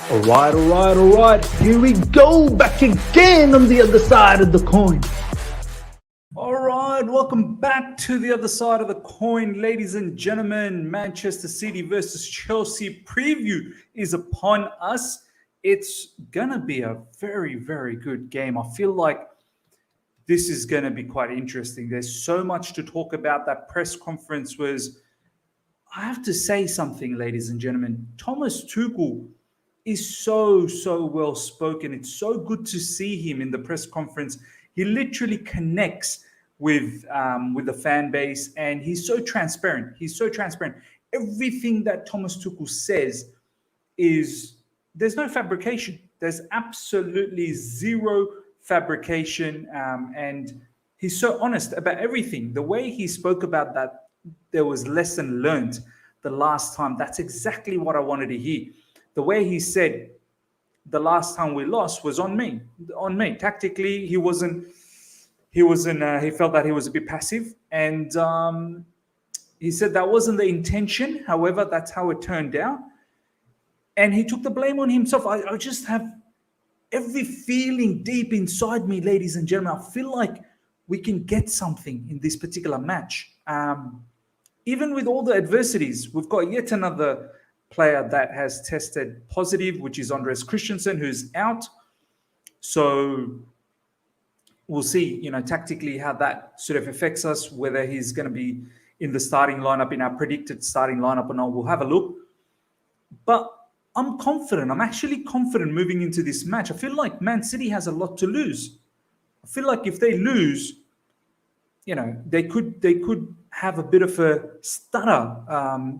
All right. Here we go, back again on the other side of the coin. All right, welcome back to the other side of the coin, ladies and gentlemen. Manchester City versus Chelsea preview is upon us. It's gonna be a very, very good game. I feel like this is gonna be quite interesting. There's so much to talk about. That press conference was, I have to say something, ladies and gentlemen. Thomas Tuchel is so well spoken. It's so good to see him in the press conference. He literally connects with the fan base, and he's so transparent. Everything that Thomas Tuchel says there's no fabrication. There's absolutely zero fabrication, and he's so honest about everything. The way he spoke about that there was lesson learned the last time, that's exactly what I wanted to hear. The way he said the last time we lost was on me. Tactically, he felt that he was a bit passive, and he said that wasn't the intention. However, that's how it turned out, and he took the blame on himself. I just have every feeling deep inside me, ladies and gentlemen. I feel like we can get something in this particular match. Even with all the adversities, we've got yet another player that has tested positive, which is Andreas Christensen, who's out. So we'll see, tactically how that sort of affects us, whether he's going to be in the starting lineup, in our predicted starting lineup or not. We'll have a look. But I'm confident. I'm actually confident moving into this match. I feel like Man City has a lot to lose. I feel like if they lose, they could have a bit of a stutter,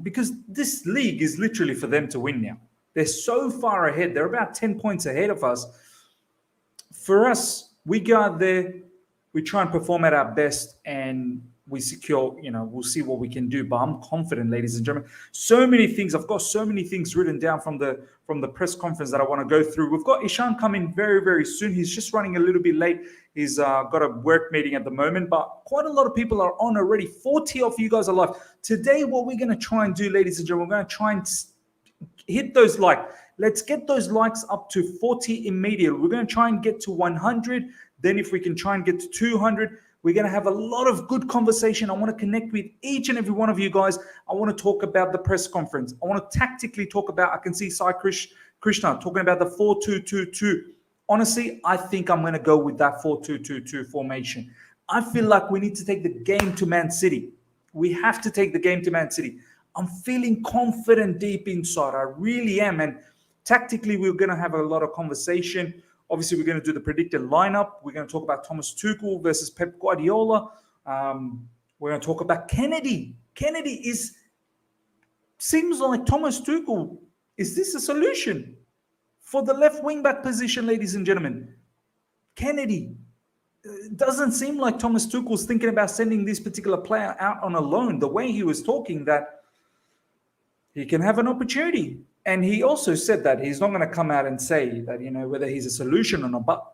because this league is literally for them to win now. They're so far ahead. They're about 10 points ahead of us. For us, we go out there, we try and perform at our best, and we secure, we'll see what we can do. But I'm confident, ladies and gentlemen. So many things. I've got so many things written down from the press conference that I want to go through. We've got Ishan coming very, very soon. He's just running a little bit late. He's got a work meeting at the moment, but quite a lot of people are on already. 40 of you guys are live. Today, what we're going to try and do, ladies and gentlemen, we're going to try and hit those likes. Let's get those likes up to 40 immediately. We're going to try and get to 100. Then if we can try and get to 200, we're going to have a lot of good conversation. I want to connect with each and every one of you guys. I want to talk about the press conference. I want to tactically talk about, I can see Sai Krishna talking about the 4-2-2-2. Honestly, I think I'm going to go with that 4-2-2-2 formation. I feel like we need to take the game to Man City. We have to take the game to Man City. I'm feeling confident deep inside. I really am. And tactically, we're going to have a lot of conversation. Obviously, we're going to do the predicted lineup. We're going to talk about Thomas Tuchel versus Pep Guardiola. We're going to talk about KENEDY. KENEDY seems like Thomas Tuchel. Is this a solution for the left wing back position, ladies and gentlemen? KENEDY. It doesn't seem like Thomas Tuchel's thinking about sending this particular player out on a loan. The way he was talking, that he can have an opportunity. And he also said that he's not going to come out and say that, whether he's a solution or not. But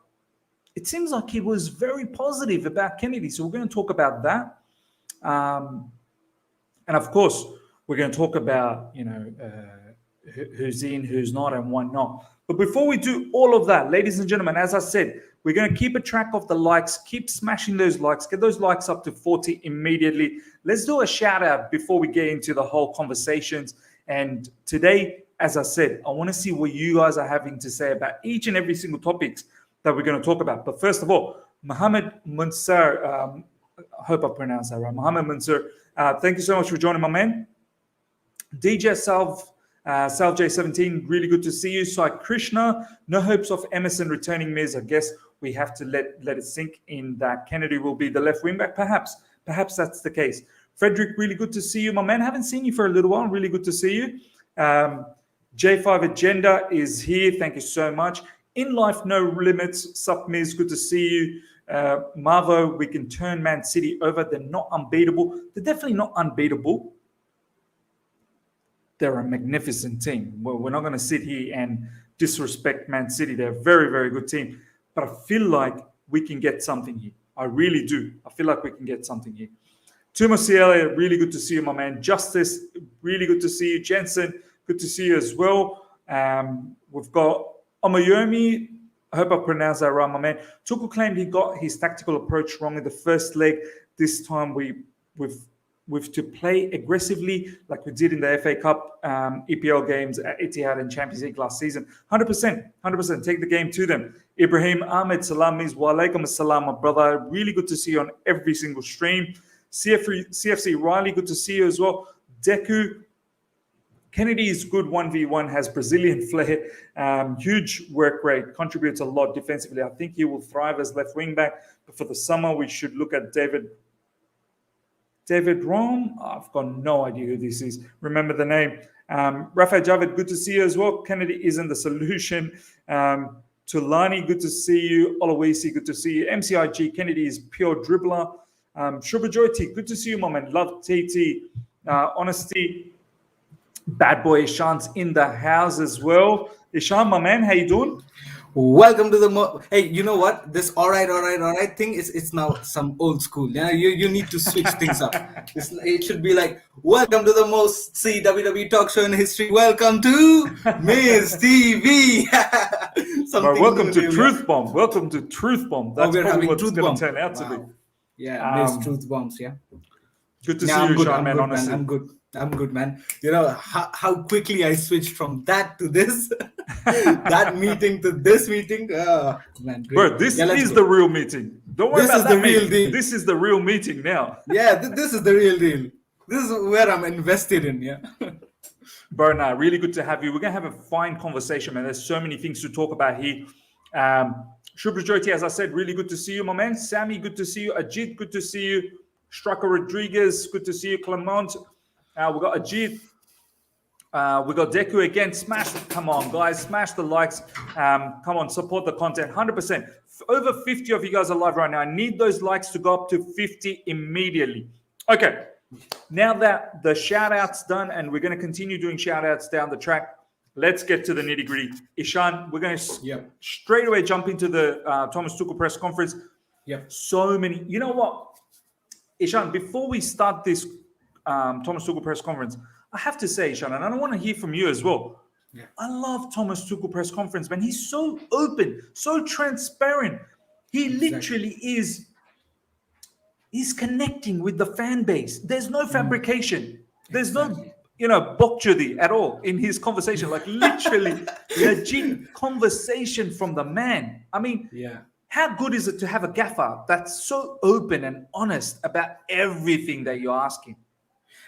it seems like he was very positive about KENEDY. So we're going to talk about that. And of course, we're going to talk about, who's in, who's not, and whatnot. But before we do all of that, ladies and gentlemen, as I said, we're going to keep a track of the likes. Keep smashing those likes. Get those likes up to 40 immediately. Let's do a shout out before we get into the whole conversations. And today, as I said, I want to see what you guys are having to say about each and every single topics that we're going to talk about. But first of all, Mohammed Mansour, I hope I pronounced that right. Mohammed Mansour, thank you so much for joining, my man. DJ Salve J17, really good to see you. Sai Krishna, no hopes of Emerson returning Miz. I guess we have to let it sink in that KENEDY will be the left wing back. Perhaps that's the case. Frederick, really good to see you, my man. Haven't seen you for a little while. Really good to see you. J5 Agenda is here. Thank you so much. In Life No Limits, Sup Miz, good to see you. Marvo, we can turn Man City over. They're not unbeatable. They're definitely not unbeatable. They're a magnificent team. Well, we're not going to sit here and disrespect Man City. They're a very, very good team. But I feel like we can get something here. I really do. I feel like we can get something here. Tuma Ciele, really good to see you, my man. Justice, really good to see you. Jensen, good to see you as well. We've got Omoyomi. I hope I pronounced that right, my man. Tuchel claimed he got his tactical approach wrong in the first leg. This time we've to play aggressively like we did in the FA Cup, EPL games at Etihad and Champions League last season. 100%. Take the game to them. Ibrahim Ahmed Salam means wa alaikum assalam, my brother. Really good to see you on every single stream. CFC Riley, good to see you as well. Deku, Kennedy is good 1v1, has Brazilian flair, huge work rate, contributes a lot defensively. I think he will thrive as left wing back. But for the summer, we should look at David Rom. I've got no idea who this is. Remember the name. Rafa Javed, good to see you as well. Kennedy isn't the solution. Tulani, good to see you. Olawisi, good to see you. MCIG, Kennedy is pure dribbler. Shubajoti, good to see you, mom, and love TT. Honesty. Bad boy Ishan's in the house as well. Ishan, my man, how you doing? Welcome to the hey, you know what? This all right thing it's now some old school. Yeah, you need to switch things up. It should be like, welcome to the most WWE talk show in history. Welcome to Miz TV. Welcome to Truth Bomb. Welcome to Truth Bomb. That's we're having what it's Truth going Bomb. to turn out to be. Yeah, Miz Truth Bombs. Yeah. Good to see you, Ishan, man. Honestly, I'm good, man. You know how quickly I switched from that to this, that meeting to this meeting. Oh, man, great. Bro, this is the real meeting. Don't worry about that. This is the real deal. This is the real meeting now. Yeah, this is the real deal. This is where I'm invested in. Yeah. Bro, nah, really good to have you. We're gonna have a fine conversation, man. There's so many things to talk about here. Shubhajyoti, as I said, really good to see you, my man. Sammy, good to see you. Ajit, good to see you. Straka Rodriguez, good to see you. Clement, we got Ajit. We got Deku again. Come on, guys, smash the likes. Come on, support the content. 100%. Over 50 of you guys are live right now. I need those likes to go up to 50 immediately. Okay, now that the shout outs done, and we're going to continue doing shout outs down the track, let's get to the nitty gritty. Ishan, we're going to straight away jump into the Thomas Tuchel press conference. So many. You know what? Ishan, before we start this Thomas Tuchel press conference, I have to say, Ishan, and I want to hear from you as well. Yeah. I love Thomas Tuchel press conference, man. He's so open, so transparent. He literally is. He's connecting with the fan base. There's no fabrication. There's no, bokchudi at all in his conversation. Like literally, legit conversation from the man. I mean, how good is it to have a gaffer that's so open and honest about everything that you're asking?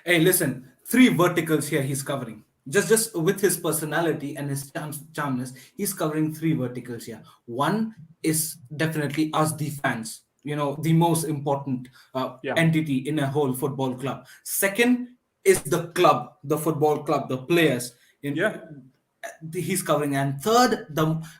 Hey, listen, 3 verticals here he's covering. Just with his personality and his charmness, he's covering 3 verticals here. One is definitely us, the fans, the most important entity in a whole football club. Second is the club, the football club, the players. He's covering. And third,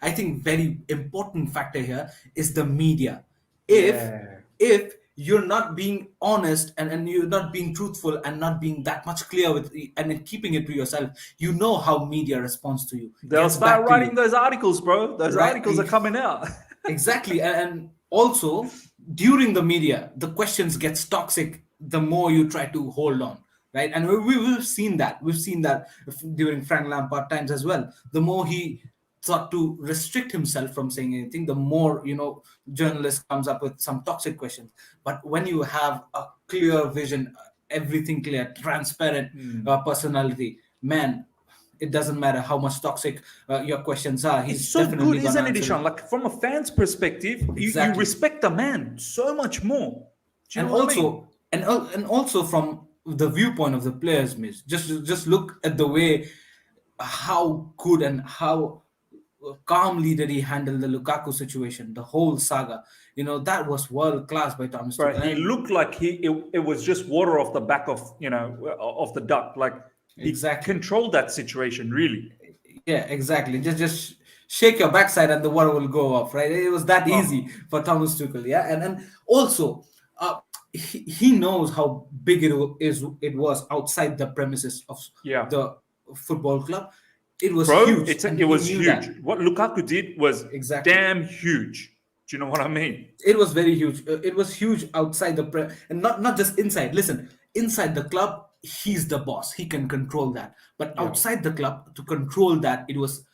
I think very important factor here is the media. If you're not being honest and you're not being truthful and not being that much clear with and keeping it to yourself, you know how media responds to you. They'll start writing those articles, bro. Those articles are coming out. Exactly. And also during the media, the questions gets toxic the more you try to hold on. Right, and we've seen that. We've seen that during Frank Lampard times as well. The more he sought to restrict himself from saying anything, the more journalist comes up with some toxic questions. But when you have a clear vision, everything clear, transparent personality, man, it doesn't matter how much toxic your questions are. It's so good, isn't it, Ishan? Like from a fan's perspective, you respect the man so much more. And also from the viewpoint of the players, Miss. Just look at the way, how good and how calmly did he handle the Lukaku situation, the whole saga. That was world class by Thomas Tuchel. He looked like it was just water off the back of of the duck. Like he controlled that situation really. Yeah, exactly. Just shake your backside and the water will go off. Right? It was that easy for Thomas Tuchel. Yeah, and also. He knows how big it was outside the premises of the football club. It was huge. It was huge. That. What Lukaku did was damn huge. Do you know what I mean? It was very huge. It was huge outside the and not just inside. Listen, inside the club, he's the boss. He can control that. But Yeah. outside the club, to control that, it was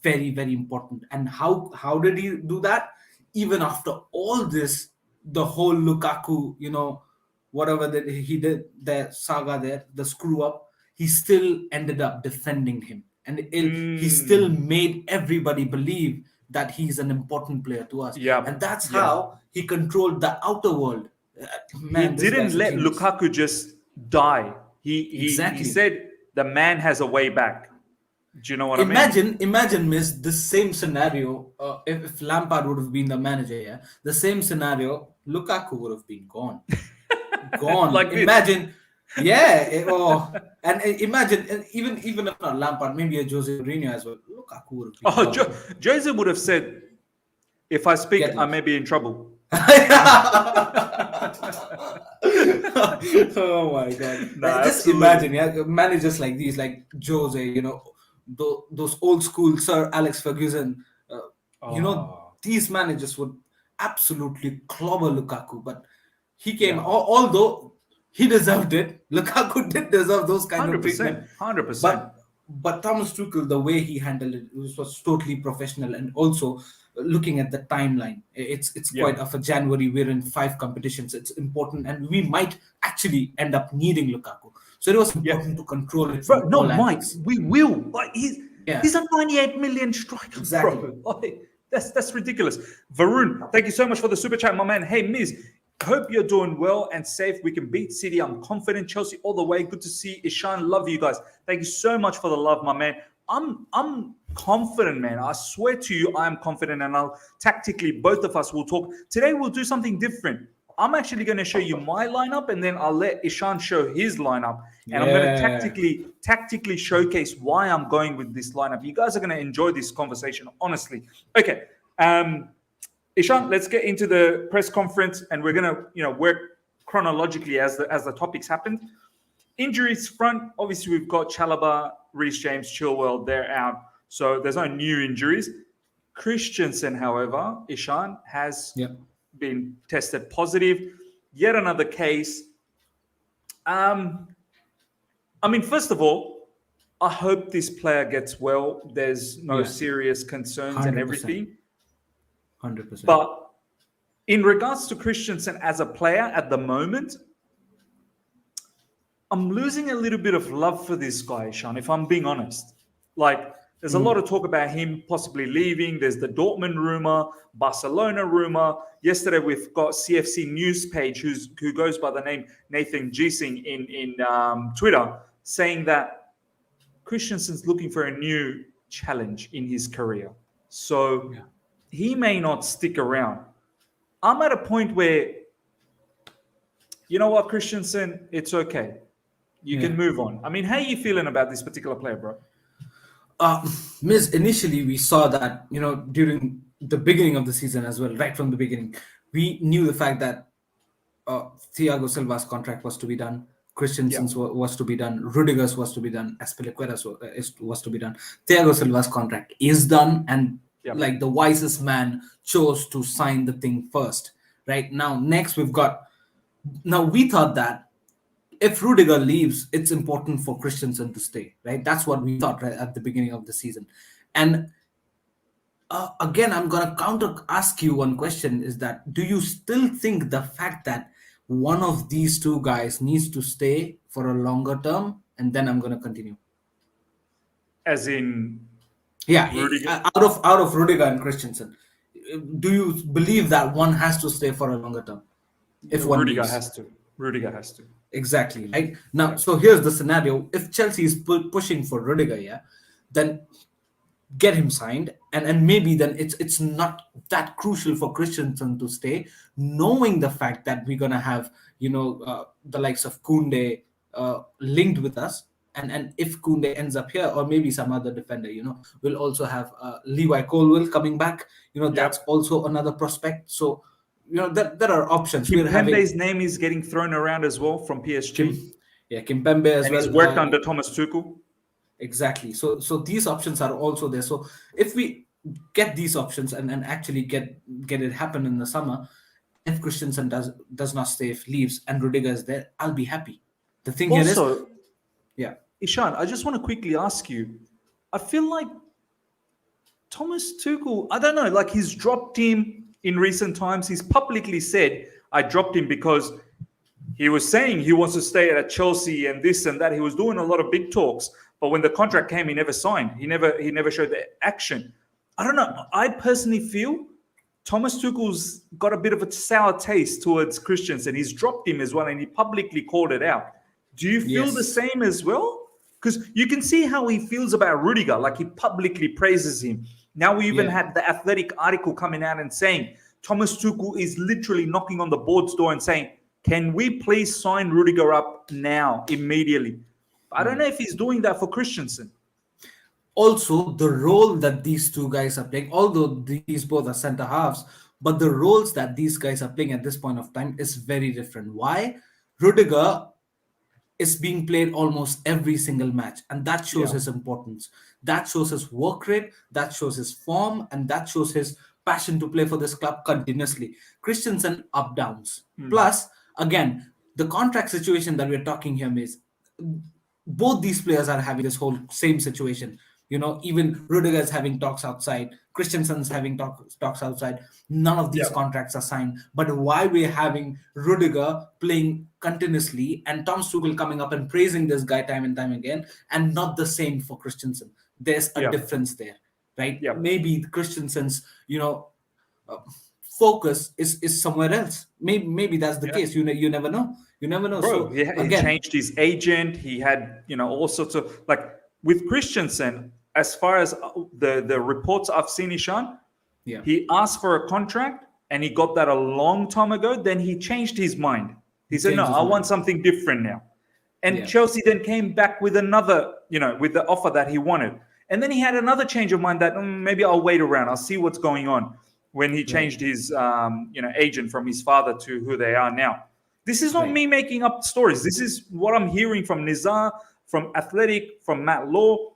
very, very important. And how did he do that? Even after all this, the whole Lukaku, whatever that he did, the saga there, the screw up, he still ended up defending him, and he still Mm. made everybody believe that he's an important player to us, Yeah. and that's Yeah. how he controlled the outer world. He Man, this didn't guy's a let genius. Lukaku just die. He Exactly. said the man has a way back. Do you know what I mean? Imagine, Miss, the same scenario. If Lampard would have been the manager, yeah, the same scenario, Lukaku would have been gone. Like this. Imagine, yeah. And imagine, even if not Lampard, maybe a Jose Mourinho as well. Lukaku would have been Oh, gone. Jose would have said, if I speak, Get I lost. may be in trouble. Oh my god! Nah, Just absolutely. imagine, yeah, managers like these, like Jose, those old school Sir Alex Ferguson. Oh, These managers would absolutely clobber Lukaku, but he came. yeah. Although he deserved it, Lukaku did deserve those kind of treatment. 100%. 100%. But Thomas Tuchel, the way he handled it was totally professional, and also looking at the timeline, it's Yeah. quite of a January. We're in 5 competitions. It's important, and we might actually end up needing Lukaku. So it was Yeah. important to control it Bro, from no, all Mike, angles. we will. Like Yeah. he's a 98 million striker, Exactly. bro. Like, that's ridiculous. Varun, thank you so much for the super chat, my man. Hey, Miz, hope you're doing well and safe. We can beat City. I'm confident. Chelsea all the way. Good to see Ishan. Love you guys. Thank you so much for the love, my man. I'm confident, man. I swear to you, I'm confident, and I'll tactically both of us will talk. Today we'll do something different. I'm actually going to show you my lineup, and then I'll let Ishan show his lineup, and I'm going to Yeah. tactically showcase why I'm going with this lineup. You guys are going to enjoy this conversation, honestly. Okay, Ishan, let's get into the press conference, and we're going to work chronologically as the topics happened. Injuries front, obviously we've got Chalobah, Reece James, Chilwell, they're out, so there's no new injuries. Christensen, however, Ishan has Yep. been tested positive. Yet another case. First of all, I hope this player gets well. There's no Yeah. serious concerns and 100%. everything. 100%. But in regards to Christensen as a player at the moment, I'm losing a little bit of love for this guy, Sean, if I'm being honest. Like, there's a lot of talk about him possibly leaving. There's the Dortmund rumor, Barcelona rumor. Yesterday, we've got CFC News page, who goes by the name Nathan Giesing in Twitter, saying that Christensen's looking for a new challenge in his career. So he may not stick around. I'm at a point where, you know what, Christensen, it's okay. You can move on. I mean, how are you feeling about this particular player, bro? Miss, initially we saw that, during the beginning of the season as well, right from the beginning, we knew the fact that Thiago Silva's contract was to be done, Christensen's was to be done, Rudiger's was to be done, Aspilicueta's was to be done. Thiago Silva's contract is done, and like the wisest man chose to sign the thing first. Right now, next we thought that if Rudiger leaves, it's important for Christensen to stay, right? That's what we thought right at the beginning of the season. And again, I'm going to ask you one question, is that do you still think the fact that one of these two guys needs to stay for a longer term? And then I'm going to continue. As in, Rudiger? Out of Rudiger and Christensen, do you believe that one has to stay for a longer term? If one Rudiger leaves? has to. Rudiger has to. Exactly. Right now, so here's the scenario: if Chelsea is pushing for Rudiger, then get him signed, and maybe then it's not that crucial for Christensen to stay, knowing the fact that we're gonna have the likes of Koundé linked with us, and if Koundé ends up here, or maybe some other defender, we'll also have Levi Colwill coming back. That's also another prospect. So. There are options. Kimpembe's name is getting thrown around as well from PSG. Kimpembe as and well. He's worked under Thomas Tuchel. Exactly. So these options are also there. So if we get these options and actually get it happen in the summer, if Christensen does not stay, if leaves, and Rudiger is there, I'll be happy. The thing here is, Yeah. Ishan, I just want to quickly ask you. I feel like Thomas Tuchel, I don't know, like he's dropped him in recent times. He's publicly said, I dropped him because he was saying he wants to stay at Chelsea and this and that. He was doing a lot of big talks, but when the contract came, he never signed. He never showed the action. I don't know. I personally feel Thomas Tuchel's got a bit of a sour taste towards Christensen. He's dropped him as well, and he publicly called it out. Do you feel the Yes. same as well? Because you can see how he feels about Rudiger, like he publicly praises him. Now we even Yeah. had the Athletic article coming out and saying Thomas Tuchel is literally knocking on the board's door and saying, can we please sign Rudiger up now, immediately? I don't know if he's doing that for Christensen. Also, the role that these two guys are playing, although these both are center halves, but the roles that these guys are playing at this point of time is very different. Why? Rudiger is being played almost every single match, and that shows Yeah. his importance. That shows his work rate, that shows his form, and that shows his passion to play for this club continuously. Christensen up downs. Plus, again, the contract situation that we're talking here is both these players are having this whole same situation. Even Rudiger is having talks outside. Christensen's having talks outside. None of these Yeah. contracts are signed. But why we're having Rudiger playing continuously and Tom Tuchel coming up and praising this guy time and time again, and not the same for Christensen? There's a Yeah. difference there, right? Yeah. Maybe Christensen's, uh, focus is somewhere else. Maybe that's the Yeah. case. You never know. You never know. Bro, So he again, changed his agent. He had, all sorts of, like, with Christensen, as far as the reports I've seen, Ishan, yeah, he asked for a contract and he got that a long time ago. Then he changed his mind. He said, no, changed his I mind. want something different now. And Yeah. Chelsea then came back with another, with the offer that he wanted. And then he had another change of mind that maybe I'll wait around. I'll see what's going on, when he changed his, agent from his father to who they are now. This is not Right. me making up stories. This is what I'm hearing from Nizar, from Athletic, from Matt Law.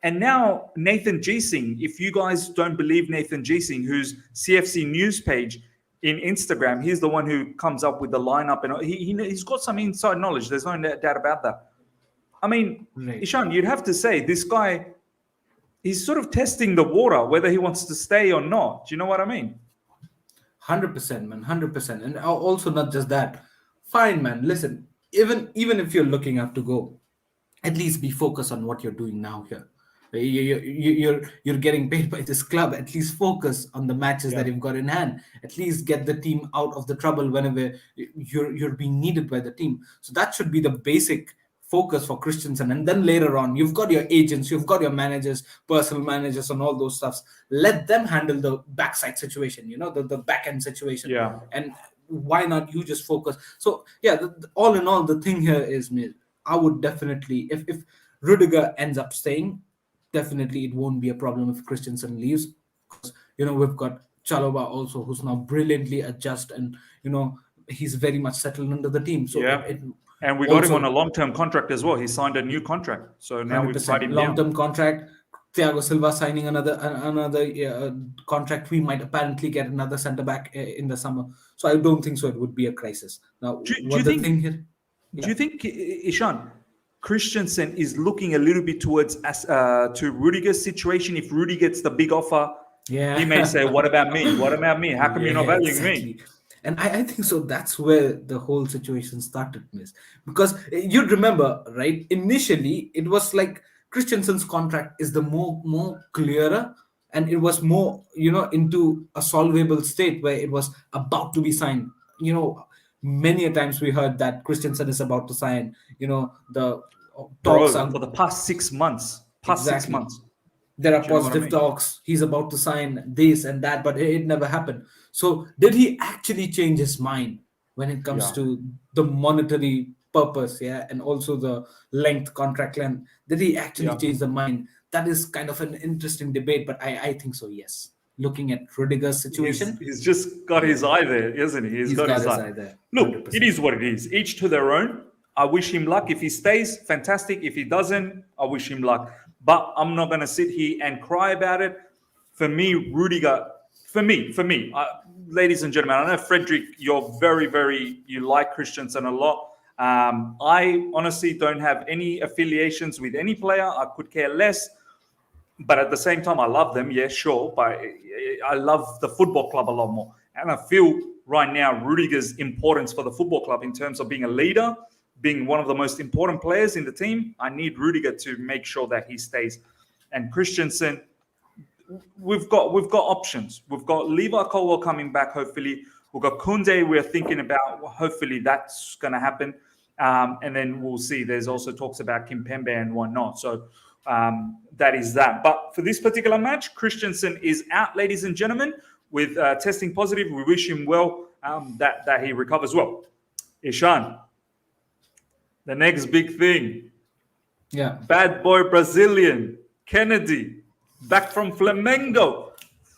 And now Nathan Giesing, if you guys don't believe Nathan Giesing, who's CFC news page in Instagram, he's the one who comes up with the lineup, and he's got some inside knowledge. There's no doubt about that. I mean, Right. Ishan, you'd have to say this guy, he's sort of testing the water, whether he wants to stay or not. Do you know what I mean? 100%, man, 100%. And also not just that. Fine, man. Listen, even if you're looking up to go, at least be focused on what you're doing now here. You're getting paid by this club. At least focus on the matches that you've got in hand. At least get the team out of the trouble whenever you're being needed by the team. So that should be the basic focus for Christensen. And then later on, you've got your agents, you've got your managers, personal managers, and all those stuffs. Let them handle the backside situation, the back end situation. Yeah. And why not you just focus? So yeah, all in all, the thing here is, I would definitely, if Rudiger ends up staying, definitely it won't be a problem if Christensen leaves, because we've got Chalobah also, who's now brilliantly adjust, and he's very much settled under the team. So Yeah. it And we got him also- on a long-term contract as well. He signed a new contract. So now we've tied him down. long-term contract. Thiago Silva signing another contract. We might apparently get another centre back in the summer. So I don't think so. It would be a crisis. Now, Do you what the think- thing here? Do you think, Ishan, Christensen is looking a little bit towards to Rudiger's situation? If Rudy gets the big offer, Yeah, he may say, "What about me? What about me? How come you're not valuing me?" exactly. And I think so. That's where the whole situation started, miss. Because you'd remember, right? Initially, it was like Christensen's contract is the more clearer, and it was more, into a solvable state where it was about to be signed. Many a times we heard that Christensen is about to sign. The talks Bro, are for the past 6 months. Past 6 Exactly. months. there are Do you know what I positive mean? talks. He's about to sign this and that, but it never happened. So did he actually change his mind when it comes Yeah. to the monetary purpose, and also the contract length? Did he actually Yeah. change the mind? That is kind of an interesting debate, but I think so, yes. Looking at Rudiger's situation, He's just got his eye there, isn't he? He's got his eye there, Look, 100%. it is what it is. Each to their own. I wish him luck. If he stays, fantastic. If he doesn't, I wish him luck. But I'm not going to sit here and cry about it. For me, Rudiger, ladies and gentlemen, I know, Frederick, you're very, very, you like Christensen a lot. I honestly don't have any affiliations with any player. I could care less. But at the same time, I love them. Yeah, sure. But I love the football club a lot more. And I feel right now Rudiger's importance for the football club in terms of being a leader, being one of the most important players in the team. I need Rudiger to make sure that he stays. And Christensen, we've got options. We've got Levi Colwell coming back, hopefully. We've got Kunde we're thinking about. Hopefully that's going to happen. And then we'll see. There's also talks about Kimpembe and whatnot. So that is that. But for this particular match, Christensen is out, ladies and gentlemen, with testing positive. We wish him well, that he recovers well. Ishan, the next big thing. Yeah. Bad boy Brazilian, KENEDY, back from Flamengo.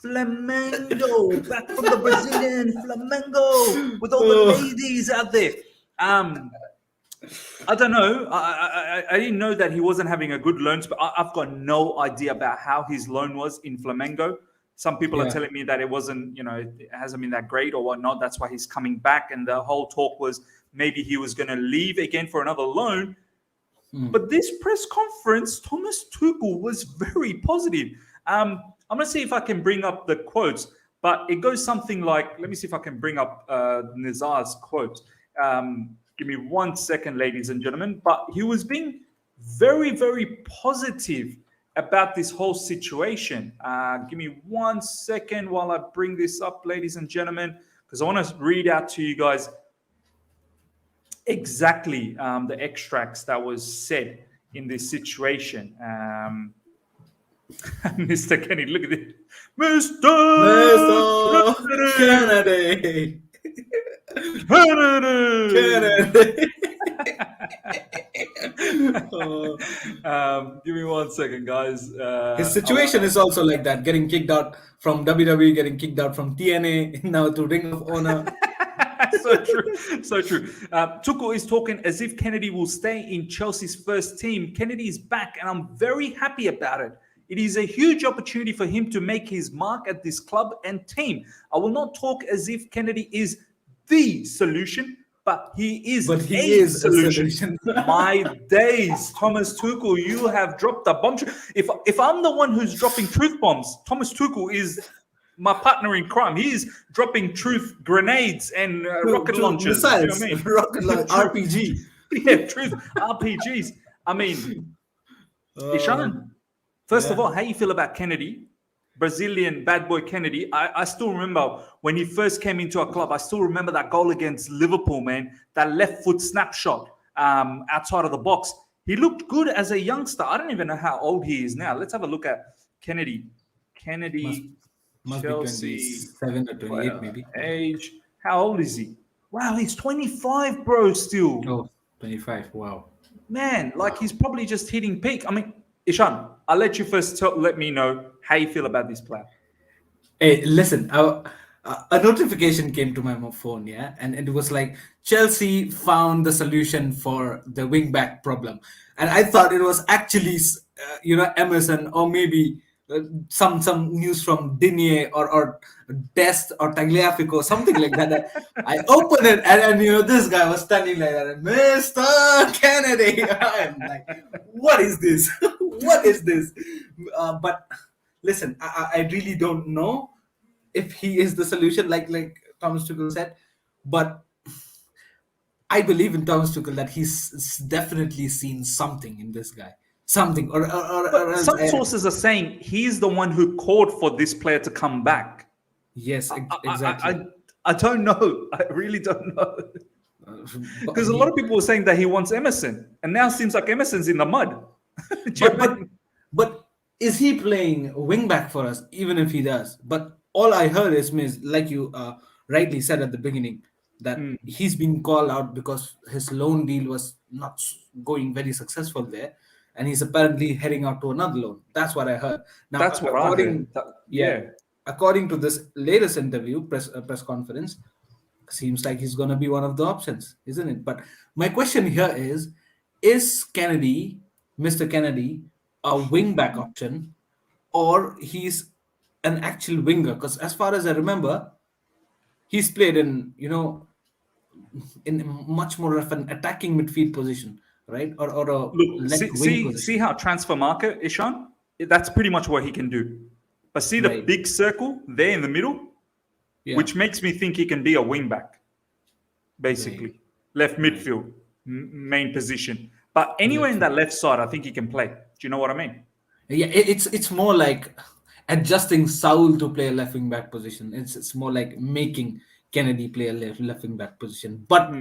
Flamengo, back from the Brazilian Flamengo, with all the ladies out there. I don't know. I didn't know that he wasn't having a good loan, but I've got no idea about how his loan was in Flamengo. Some people are telling me that it wasn't, it hasn't been that great or whatnot. That's why he's coming back. And the whole talk was maybe he was going to leave again for another loan. But this press conference, Thomas Tuchel was very positive. I'm going to see if I can bring up the quotes, but it goes something like, let me see if I can bring up Nizar's quote. Give me 1 second, ladies and gentlemen. But he was being very, very positive about this whole situation. Give me 1 second while I bring this up, ladies and gentlemen, because I want to read out to you guys exactly the extracts that was said in this situation. Mr. Kenny, look at it. Mr. KENEDY. Give me 1 second, guys. His situation is also like that, getting kicked out from WWE, getting kicked out from TNA, now to Ring of Honor. So true, so true. Tuchel is talking as if KENEDY will stay in Chelsea's first team. KENEDY is back, and I'm very happy about it. It is a huge opportunity for him to make his mark at this club and team. I will not talk as if KENEDY is the solution, but he is a solution. My days, Thomas Tuchel, you have dropped a bomb. If I'm the one who's dropping truth bombs, Thomas Tuchel is my partner in crime. He is dropping truth grenades and rocket launchers. Missiles, you know what I mean? Rocket launch, RPG. Yeah, truth RPGs. I mean, Ishan, first of all, how you feel about KENEDY? Brazilian bad boy KENEDY. I still remember when he first came into our club. I still remember that goal against Liverpool, man. That left foot snapshot outside of the box. He looked good as a youngster. I don't even know how old he is now. Let's have a look at KENEDY. KENEDY, must Chelsea, be 27 or 28 maybe. Age. How old is he? Wow, he's 25, bro, still. Oh, 25. Wow. Man, like he's probably just hitting peak. I mean, Ishan, I'll let you first let me know how you feel about this player. Hey, listen, a notification came to my phone, yeah, and it was like Chelsea found the solution for the wingback problem, and I thought it was actually, Emerson, or maybe some news from Digne or Dest or Tagliafico, something like that. I opened it and this guy was standing like that, Mr. KENEDY. I'm like, what is this? What is this? But listen, I really don't know if he is the solution, like Thomas Tuchel said, but I believe in Thomas Tuchel that he's definitely seen something in this guy. Something or some sources are saying he's the one who called for this player to come back. Yes, exactly. I don't know. I really don't know. Because a lot of people were saying that he wants Emerson, and now it seems like Emerson's in the mud. But is he playing wingback for us? Even if he does, but all I heard is, like you rightly said at the beginning, that he's been called out because his loan deal was not going very successful there. And he's apparently heading out to another loan. That's what I heard. Now, that's what I heard. According to this latest interview, press conference, seems like he's going to be one of the options, isn't it? But my question here is KENEDY, Mr. KENEDY, a wingback option, or he's an actual winger? Because as far as I remember, he's played in, in much more of an attacking midfield position, right? Or a Look, left see, wing see, see position, how transfer market, Ishan, that's pretty much what he can do. But see the right? big circle there in the middle, Yeah, which makes me think he can be a wing back, right, basically. Left right. midfield, main position. But anywhere in Left. that left side, I think he can play. Do you know what I mean? Yeah, it's more like adjusting Saul to play a left wing back position. It's more like making Kennedy play a left wing back position. But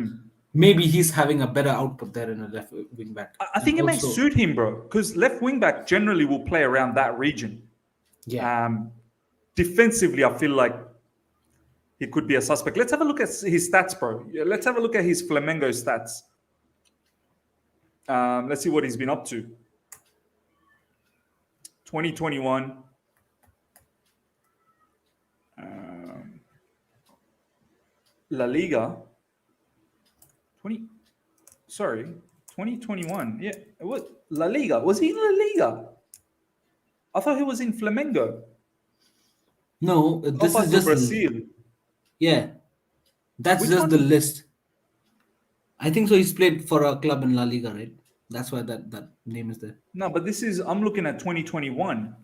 maybe he's having a better output there in a left wing back, I and think it may also suit him, bro, because left wing back generally will play around that region. yeah. Um, defensively, I feel like he could be a suspect. Let's have a look at his stats, bro. Yeah, let's have a look at his Flamengo stats. Let's see what he's been up to. 2021. La Liga. 20. Sorry, 2021. Yeah, what La Liga? Was he in La Liga? I thought he was in Flamengo. No, this Copa is do just Brasil. yeah. That's Which just the one? list. I think so. He's played for a club in La Liga, right? That's why that name is there. No, but this is, I'm looking at 2021.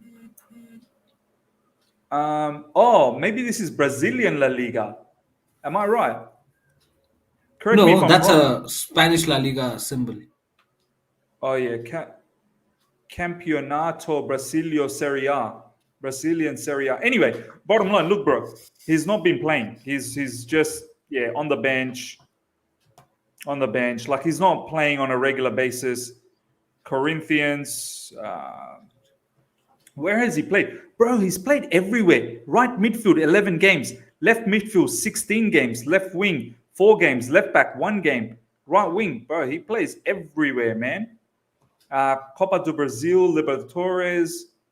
Oh, maybe this is Brazilian La Liga. Am I right? Correct me if No, I'm that's wrong. a Spanish La Liga symbol. Oh yeah, Campeonato Brasileiro Serie A, Brazilian Serie A. Anyway, bottom line, look, bro, he's not been playing. He's just on the bench, Like he's not playing on a regular basis. Corinthians. Where has he played? Bro, he's played everywhere. Right midfield, 11 games. Left midfield, 16 games. Left wing, 4 games. Left back, 1 game. Right wing, bro, he plays everywhere, man. Copa do Brazil, Libertadores,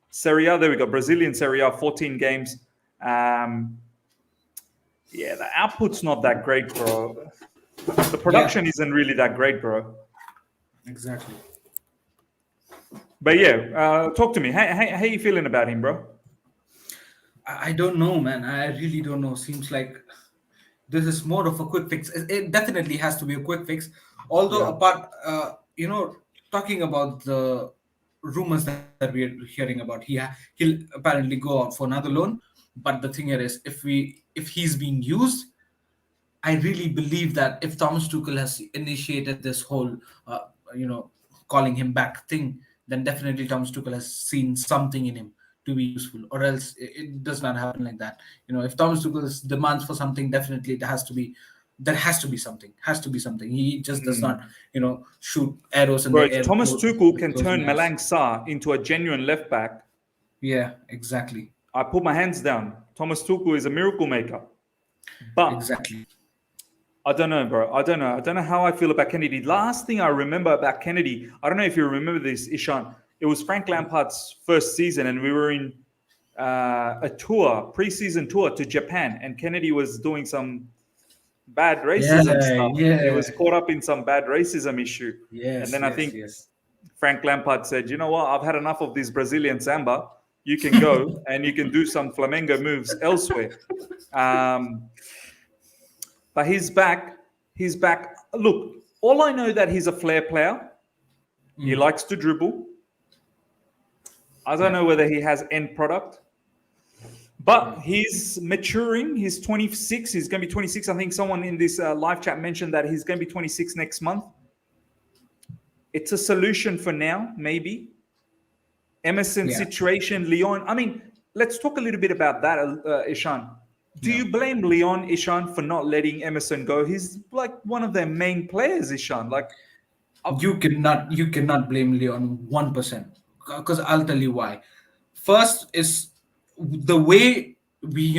Serie A, there we go. Brazilian Serie A, 14 games. The output's not that great, bro. The Yeah, production isn't really that great, bro. exactly. But talk to me. How you feeling about him, bro? I don't know, man. I really don't know. Seems like this is more of a quick fix. It definitely has to be a quick fix. Although, Yeah. apart, talking about the rumors that we're hearing about, he'll apparently go out for another loan. But the thing here is, if he's being used, I really believe that if Thomas Tuchel has initiated this whole, you know, calling him back thing, then definitely Thomas Tuchel has seen something in him to be useful, or else it does not happen like that. If Thomas Tuchel demands for something, definitely it has to be. There has to be something. Has to be something. He just does not, shoot arrows in Bro, the if air Thomas Tuchel with can closing turn eyes. Malang Sarr into a genuine left back, Yeah, exactly, I put my hands down. Thomas Tuchel is a miracle maker. But exactly. I don't know, bro. I don't know. I don't know how I feel about Kennedy. Last thing I remember about Kennedy, I don't know if you remember this, Ishan. It was Frank Lampard's first season, and we were in a tour, preseason tour to Japan, and Kennedy was doing some bad Yeah, racism stuff. He yeah, was caught up in some bad racism issue. And yes, then I yes, think yes. Frank Lampard said, you know what? I've had enough of this Brazilian samba. You can go and you can do some flamenco moves elsewhere. Um, but he's back. He's back. Look, all I know that he's a flair player. He Mm, likes to dribble. I don't yeah. know whether he has end product, but he's maturing. He's 26. He's going to be 26. I think someone in this live chat mentioned that he's going to be 26 next month. It's a solution for now, maybe. Emerson Yeah. situation, Leon. I mean, let's talk a little bit about that, Ishan. Do Yeah. you blame Leon, Ishan, for not letting Emerson go? He's like one of their main players, Ishan. Like, You cannot blame Leon 1%. Because I'll tell you why. First is the way we,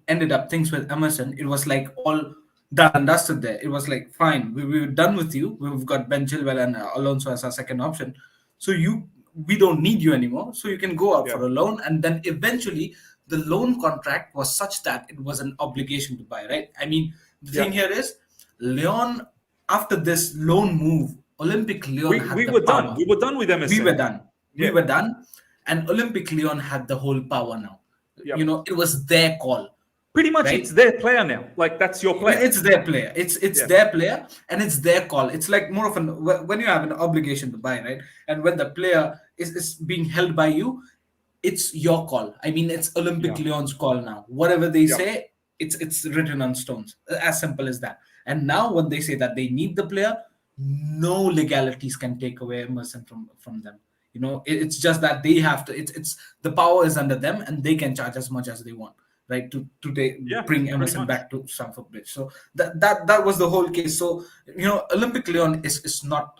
ended up things with Emerson, it was like all done and dusted there. It was like, fine, we're done with you. We've got Ben Chilwell and Alonso as our second option. So we don't need you anymore. So you can go out yeah, for a loan. And then eventually the loan contract was such that it was an obligation to buy, right? I mean, the yeah. thing here is Leon, after this loan move, Olympic Leon We had the were done. power. We were done with We were Emerson. done. We Yeah, were done. And Olympic Leon had the whole power now. yep. It was their call. Pretty much, right? it's their player now. Like, that's your Yeah, player. it's their player. It's Yeah, their player, and it's their call. It's like more of an when you have an obligation to buy, right? And when the player is being held by you, it's your call. I mean, it's Olympic yeah, Lyon's call now. Whatever they yeah. say, it's written on stones. As simple as that. And now when they say that they need the player, no legalities can take away Emerson from them. It's just that they have to. It's the power is under them, and they can charge as much as they want, right? Yeah, Bring pretty Emerson much. back to Stamford Bridge. So that was the whole case. So Olympic Lyon is not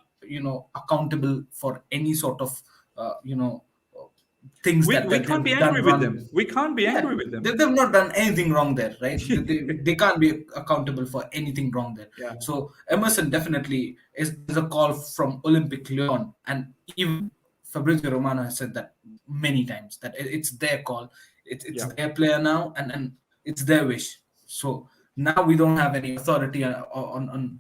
accountable for any sort of uh, you know things We that can't be they've done angry with wrong. them. We can't be Yeah, angry with them. they've not done anything wrong there, right? They can't be accountable for anything wrong there. Yeah. So Emerson definitely is a call from Olympic Lyon, and even Fabrizio Romano has said that many times that it's their call, it's Yeah. their player now, and it's their wish. So now we don't have any authority on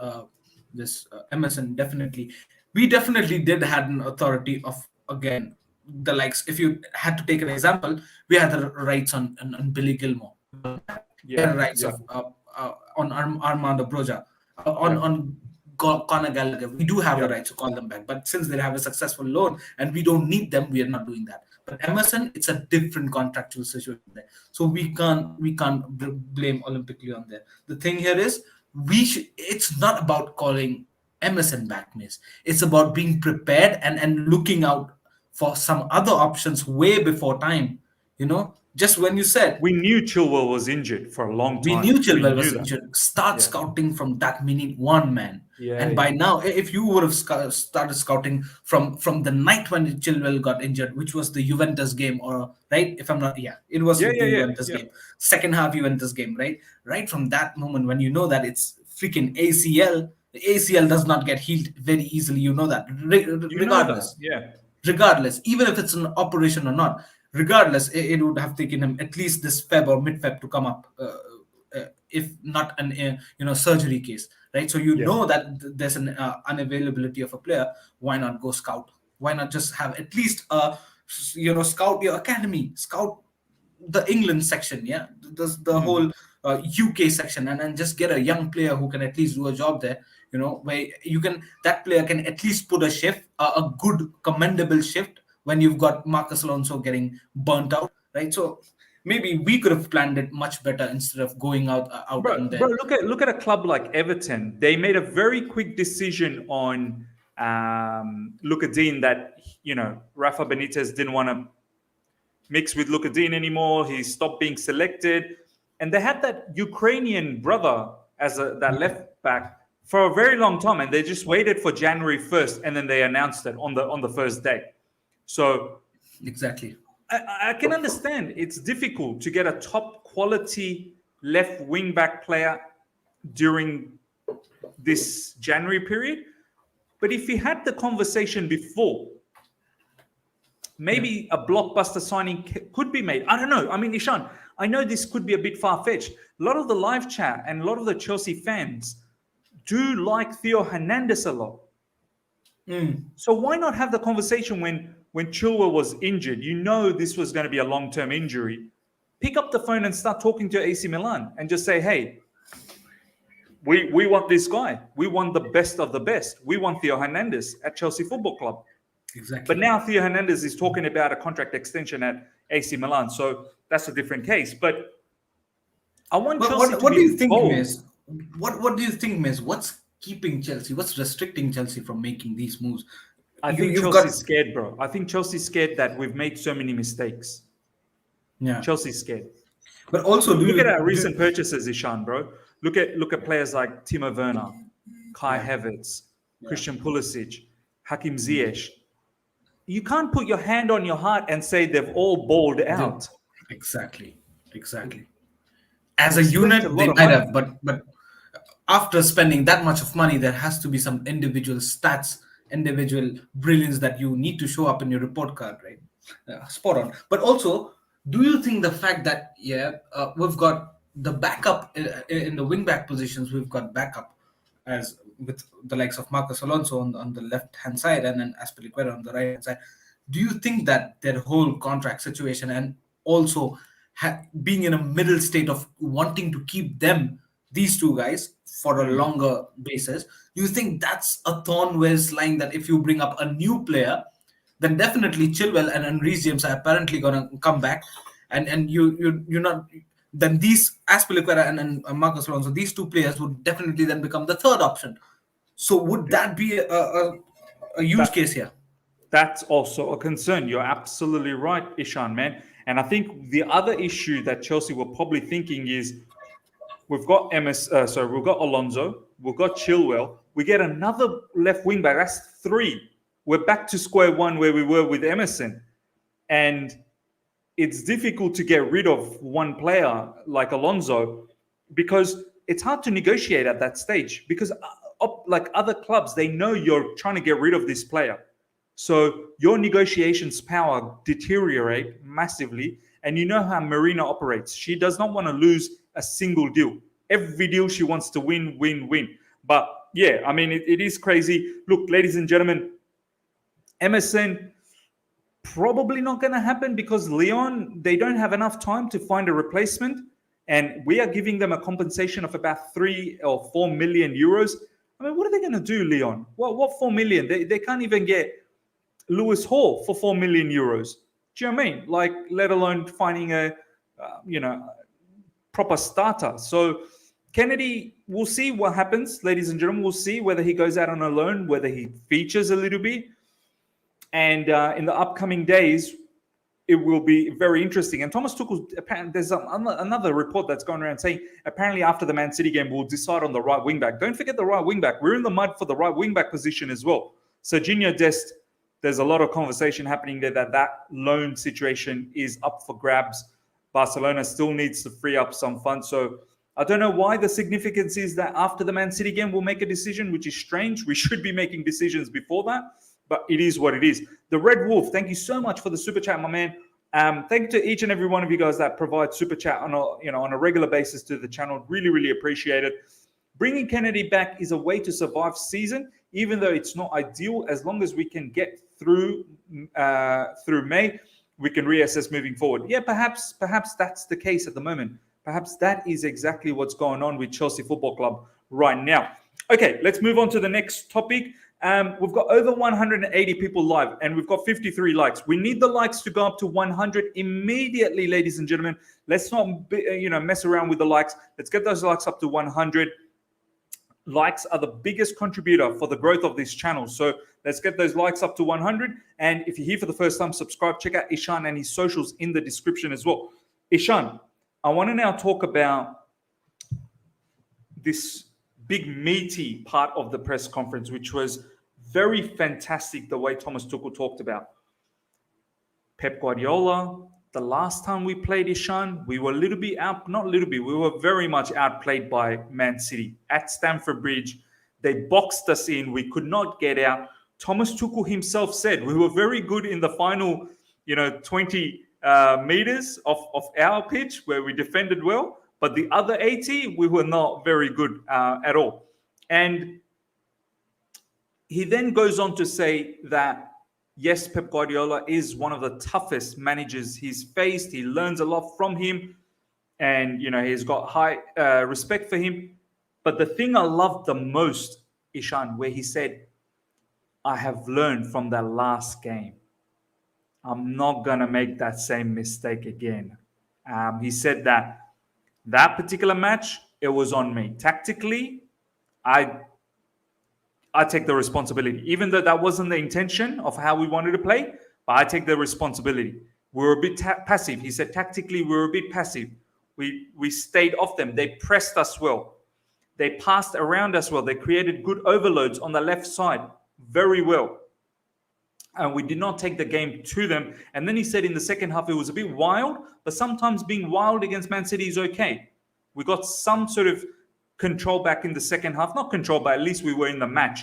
this Emerson. Definitely, we definitely did had an authority of, again, the likes. If you had to take an example, we had the rights on Billy Gilmore. We Yeah. had rights Yeah. of on Armando Broja, Yeah. on Conor Gallagher. We do have the Yeah. right to call them back, but since they have a successful loan and we don't need them, we are not doing that. But Emerson, it's a different contractual situation there, so we can't blame Olympic Lyon there. The thing here is, it's not about calling Emerson back, miss. It's about being prepared and looking out for some other options way before time. Just when you said, We knew Chilwell was injured for a long we time. knew We Chilwell knew was that. injured. Start Yeah. scouting from that minute one, man. Yeah. And Yeah. by now, if you would have started scouting from the night when Chilwell got injured, which was the Juventus game, or right, if I'm not, yeah, it was Yeah. the Yeah. Yeah. Juventus Yeah. game, second half Juventus game, right? Right from that moment when you know that it's freaking ACL, the ACL does not get healed very easily. You know that, You know that. regardless Yeah. regardless, even if it's an operation or not, regardless, it would have taken him at least this Feb or mid Feb to come up, if not an surgery case, right? So you Yeah. know that there's an unavailability of a player. Why not go scout? Why not just have at least scout your academy, scout the England section, yeah, the Hmm. whole UK section, and just get a young player who can at least do a job there. Where that player can at least put a shift, a good commendable shift, when you've got Marcus Alonso getting burnt out, right? So maybe we could have planned it much better instead of going out Bro, on bro, there. look at a club like Everton. They made a very quick decision on Luka Dean, that Rafa Benitez didn't want to mix with Luka Dean anymore. He stopped being selected, and they had that Ukrainian brother as that left back for a very long time, and they just waited for January 1st, and then they announced it on the first day. So Exactly. I can understand it's difficult to get a top quality left wing back player during this January period. But if we had the conversation before, Yeah. maybe a blockbuster signing could be made. I don't know. I mean, Ishan, I know this could be a bit far fetched. A lot of the live chat and a lot of the Chelsea fans do like Theo Hernandez a lot. So why not have the conversation when Chilwell was injured? You know this was going to be a long-term injury. Pick up the phone and start talking to AC Milan and just say, hey, we want this guy. We want the best of the best. We want Theo Hernandez at Chelsea Football Club. Exactly. But now Theo Hernandez is talking about a contract extension at AC Milan. So that's a different case. But I want But Chelsea to what do be you think, bold. Miz? What do you think, Miz? What's keeping Chelsea? What's restricting Chelsea from making these moves? I think You've got, Chelsea's scared, bro. I think Chelsea's scared that we've made so many mistakes. yeah. Chelsea's scared. But also, Look at our recent purchases, Ishan, bro. Look at players like Timo Werner, Kai Havertz, Christian Pulisic, Hakim Ziyech. You can't put your hand on your heart and say they've all balled out. Exactly. As a We've spent a unit, lot they of might money. have, but after spending that much of money, there has to be some individual stats, individual brilliance that you need to show up in your report card, right? Spot on. But also, do you think the fact that we've got the backup in the wing back positions, we've got backup as with the likes of Marcus Alonso on the left hand side and then Aspilicueta on the right hand side. Do you think that their whole contract situation, and also being in a middle state of wanting to keep these two guys for a longer basis, do you think that's a thorn where it's lying, that if you bring up a new player, then definitely Chilwell and Reece James are apparently gonna come back, and you're not, then these Aspilicueta and Marcos Alonso, these two players would definitely then become the third option. So would that be a huge That- case here? That's also a concern. You're absolutely right, Ishan, man. And I think the other issue that Chelsea were probably thinking is we've got we've got Alonso, we've got Chilwell, we get another left wing back. That's three. We're back to square one where we were with Emerson, and it's difficult to get rid of one player like Alonso because it's hard to negotiate at that stage. Because like other clubs, they know you're trying to get rid of this player. So your negotiations power deteriorate massively. And you know how Marina operates. She does not want to lose a single deal. Every deal she wants to win, win, win. But yeah, I mean, it is crazy. Look, ladies and gentlemen, Emerson, probably not going to happen because Lyon, they don't have enough time to find a replacement. And we are giving them a compensation of about 3 or 4 million euros. I mean, what are they going to do, Lyon? What 4 million? They can't even get Lewis Hall for 4 million euros. Do you know what I mean? Like, let alone finding a, proper starter. So Kennedy, we'll see what happens, ladies and gentlemen. We'll see whether he goes out on a loan, whether he features a little bit. And in the upcoming days, it will be very interesting. And Thomas Tuchel, apparently, there's another report that's going around saying apparently after the Man City game, we'll decide on the right wing back. Don't forget the right wing back. We're in the mud for the right wing back position as well. Serginho Dest, there's a lot of conversation happening there that loan situation is up for grabs. Barcelona still needs to free up some funds. So I don't know why the significance is that after the Man City game, we'll make a decision, which is strange. We should be making decisions before that. But it is what it is. The Red Wolf, thank you so much for the super chat, my man. Thank you to each and every one of you guys that provide super chat on a regular basis to the channel. Really, really appreciate it. Bringing Kennedy back is a way to survive season, even though it's not ideal. As long as we can get through May, we can reassess moving forward. Yeah, perhaps that's the case at the moment. Perhaps that is exactly what's going on with Chelsea Football Club right now. Okay, let's move on to the next topic. We've got over 180 people live and we've got 53 likes. We need the likes to go up to 100 immediately, ladies and gentlemen. Let's not mess around with the likes. Let's get those likes up to 100. Likes are the biggest contributor for the growth of this channel. So let's get those likes up to 100. And if you're here for the first time, subscribe. Check out Ishan and his socials in the description as well. Ishan, I want to now talk about this big meaty part of the press conference, which was very fantastic the way Thomas Tuchel talked about Pep Guardiola. The last time we played Ishan, we were a little bit out, not a little bit, we were very much outplayed by Man City at Stamford Bridge. They boxed us in. We could not get out. Thomas Tuchel himself said we were very good in the final, 20 meters of our pitch where we defended well, but the other 80, we were not very good at all. And he then goes on to say that, yes, Pep Guardiola is one of the toughest managers he's faced. He learns a lot from him. And, he's got high respect for him. But the thing I loved the most, Ishan, where he said, I have learned from that last game. I'm not going to make that same mistake again. He said that particular match, it was on me. Tactically, I take the responsibility, even though that wasn't the intention of how we wanted to play, but I take the responsibility. We were a bit passive. He said tactically, we were a bit passive. We stayed off them. They pressed us well. They passed around us well. They created good overloads on the left side very well. And we did not take the game to them. And then he said in the second half, it was a bit wild, but sometimes being wild against Man City is okay. We got some sort of control back in the second half. Not control, but at least we were in the match.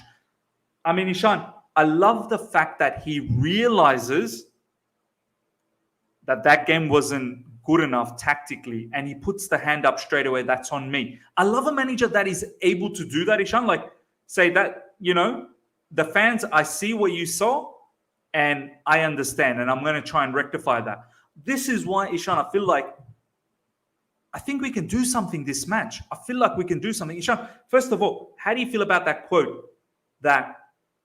I mean, Ishan, I love the fact that he realizes that game wasn't good enough tactically, and he puts the hand up straight away. That's on me. I love a manager that is able to do that, Ishan. Like, say that, the fans, I see what you saw, and I understand, and I'm going to try and rectify that. This is why, Ishan, I feel like I think we can do something this match. I feel like we can do something. Ishan, first of all, how do you feel about that quote that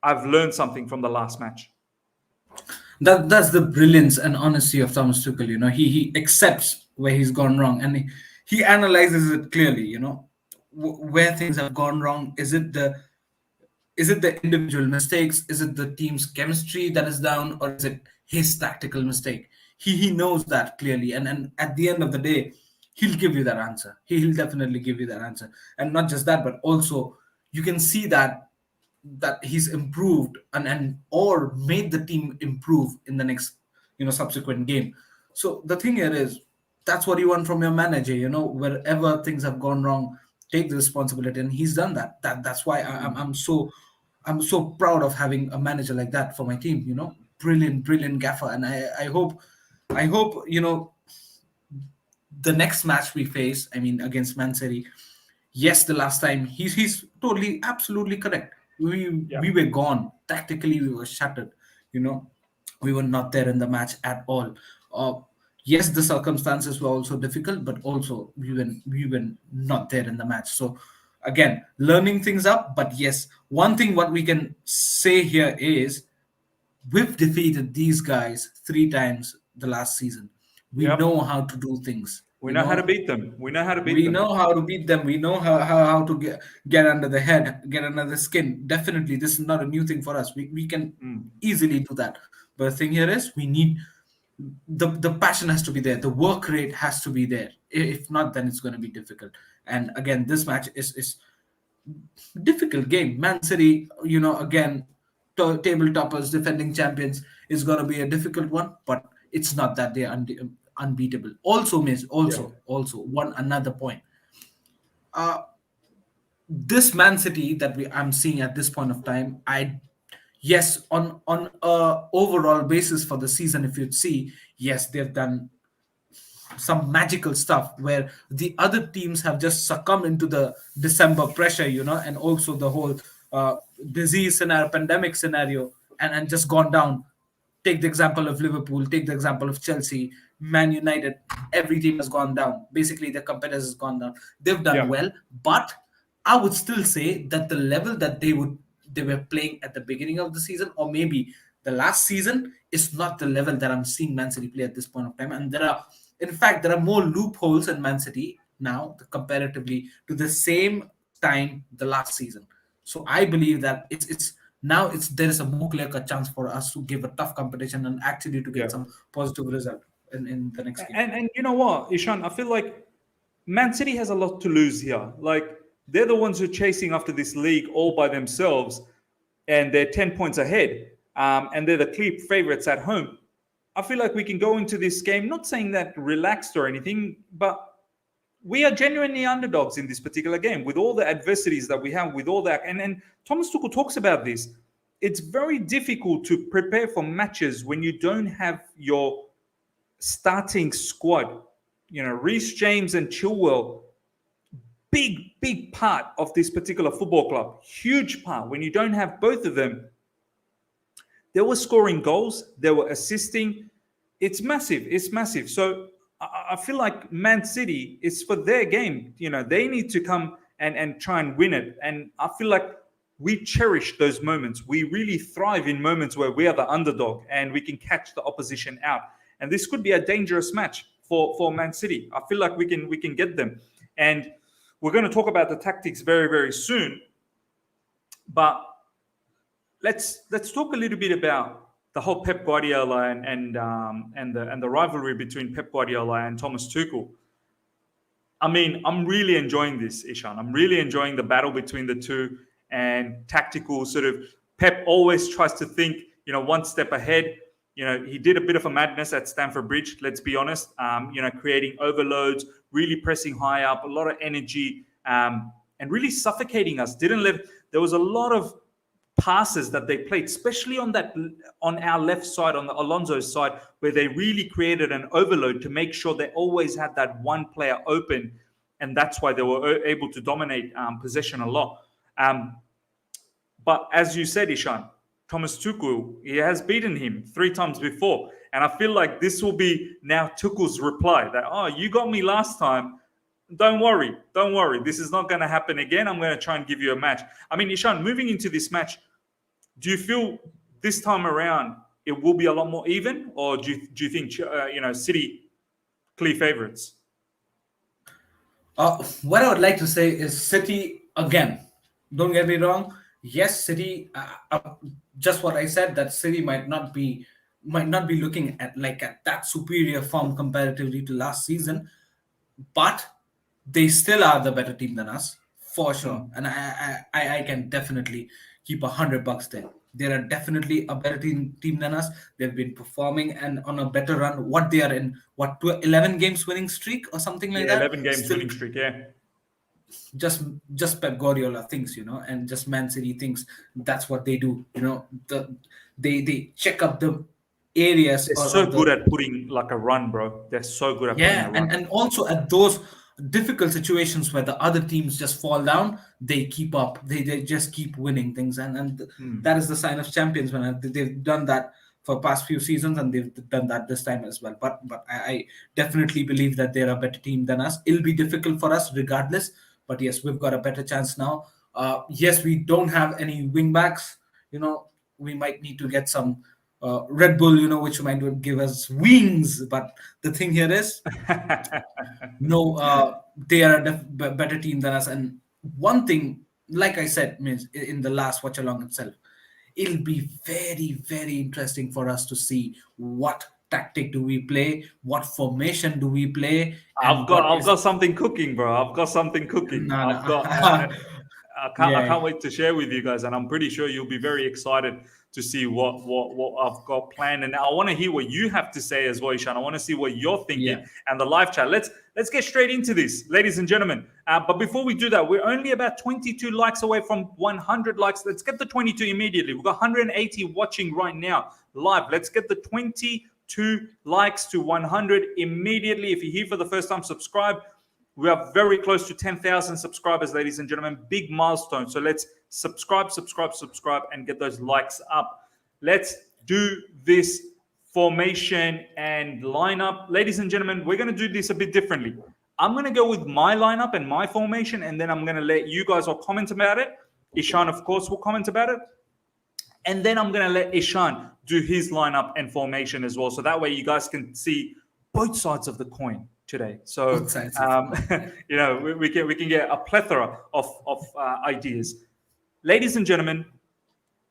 I've learned something from the last match? That's the brilliance and honesty of Thomas Tuchel. He accepts where he's gone wrong, and he analyzes it clearly. Where things have gone wrong. Is it the individual mistakes? Is it the team's chemistry that is down, or is it his tactical mistake? He knows that clearly, and at the end of the day, he'll give you that answer. He'll definitely give you that answer, and not just that, but also you can see that he's improved and or made the team improve in the next subsequent game. So the thing here is, that's what you want from your manager. Wherever things have gone wrong, take the responsibility, and he's done that. That's why I'm so proud of having a manager like that for my team. Brilliant gaffer, and I hope the next match we face, I mean, against Man City. Yes, the last time he's totally absolutely correct. We were gone tactically. We were shattered. You know, we were not there in the match at all. Yes, the circumstances were also difficult, but also we were not there in the match. So again, learning things up. But yes, one thing what we can say here is we've defeated these guys 3 times the last season. We Yep. know how to do things. We know how to beat them. We know how to beat We them. know how to beat them. We know how to get under the head, get under the skin. Definitely, this is not a new thing for us. We can easily do that. But the thing here is, we need the passion has to be there. The work rate has to be there. If not, then it's going to be difficult. And again, this match is difficult game. Man City, again, table toppers, defending champions, is going to be a difficult one. But it's not that they're unbeatable. Also, miss also one another point. This Man City that I'm seeing at this point of time, yes, on a overall basis for the season, if you'd see, yes, they've done some magical stuff where the other teams have just succumbed into the December pressure, and also the whole disease scenario, pandemic scenario, and just gone down. Take the example of Liverpool, take the example of Chelsea, Man United. Every team has gone down. Basically, the competitors has gone down. They've done Yeah. well, but I would still say that the level that they were playing at the beginning of the season, or maybe the last season, is not the level that I'm seeing Man City play at this point of time. And in fact, there are more loopholes in Man City now comparatively to the same time the last season. So I believe that there is a more clear-cut chance for us to give a tough competition and actually to Yeah. get some positive result in the next game. And you know what, Ishan, I feel like Man City has a lot to lose here. Like, they're the ones who are chasing after this league all by themselves, and they're 10 points ahead, and they're the clear favorites at home. I feel like we can go into this game, not saying that relaxed or anything, but we are genuinely underdogs in this particular game with all the adversities that we have, with all that. And Thomas Tuchel talks about this. It's very difficult to prepare for matches when you don't have your starting squad. Reece James and Chilwell, big part of this particular football club. Huge part. When you don't have both of them, they were scoring goals, they were assisting. It's massive. It's massive. So I feel like Man City is for their game. They need to come and try and win it. And I feel like we cherish those moments. We really thrive in moments where we are the underdog and we can catch the opposition out. And this could be a dangerous match for Man City. I feel like we can get them. And we're going to talk about the tactics very, very soon. But let's talk a little bit about the whole Pep Guardiola and the rivalry between Pep Guardiola and Thomas Tuchel. I mean, I'm really enjoying this, Ishan. I'm really enjoying the battle between the two and tactical sort of. Pep always tries to think, one step ahead. He did a bit of a madness at Stamford Bridge, let's be honest, creating overloads, really pressing high up, a lot of energy, and really suffocating us. There was a lot of passes that they played, especially on our left side, on the Alonso's side, where they really created an overload to make sure they always had that one player open. And that's why they were able to dominate possession a lot. But as you said, Ishan, Thomas Tuchel, he has beaten him 3 times before. And I feel like this will be now Tuchel's reply that, you got me last time. Don't worry. Don't worry. This is not going to happen again. I'm going to try and give you a match. I mean, Ishan, moving into this match, do you feel this time around it will be a lot more even, or do you think City clear favourites? What I would like to say is City again. Don't get me wrong. Yes, City. Just what I said, that City might not be looking at that superior form comparatively to last season, but they still are the better team than us for sure. And I can definitely keep $100 there. They are definitely a better team than us. They've been performing and on a better run. What they are in, 11 games winning streak or something like Yeah, that. 11 games winning streak. Yeah. Just Pep Guardiola thinks, and just Man City thinks that's what they do. They check up the areas. They're so good at putting like a run, bro. They're so good at putting a run. and also at those difficult situations where the other teams just fall down, they keep up. They just keep winning things, and that is the sign of champions. When they've done that for past few seasons, and they've done that this time as well. But I definitely believe that they're a better team than us. It'll be difficult for us regardless. But yes, we've got a better chance now. Yes, we don't have any wing backs. We might need to get some Red Bull, which might give us wings. But the thing here is, no, they are a better team than us. And one thing, like I said, means in the last watch along itself, it'll be very, very interesting for us to see what tactic do we play, what formation do we play. I've got something cooking, bro. I've got something cooking. No. I've got. I can't wait to share with you guys, and I'm pretty sure you'll be very excited to see what I've got planned. And I want to hear what you have to say as well, Ishan. I want to see what you're thinking and the live chat. Let's get straight into this, ladies and gentlemen. But before we do that, we're only about 22 likes away from 100 likes. Let's get the 22 immediately. We've got 180 watching right now live. Let's get the 22 likes to 100 immediately. If you're here for the first time, subscribe. We are very close to 10,000 subscribers, ladies and gentlemen. Big milestone. So let's subscribe, and get those likes up. Let's do this formation and lineup. Ladies and gentlemen, we're going to do this a bit differently. I'm going to go with my lineup and my formation, and then I'm going to let you guys all comment about it. Ishan, of course, will comment about it. And then I'm going to let Ishan do his lineup and formation as well. So that way you guys can see both sides of the coin today. So we can get a plethora of ideas. Ladies and gentlemen,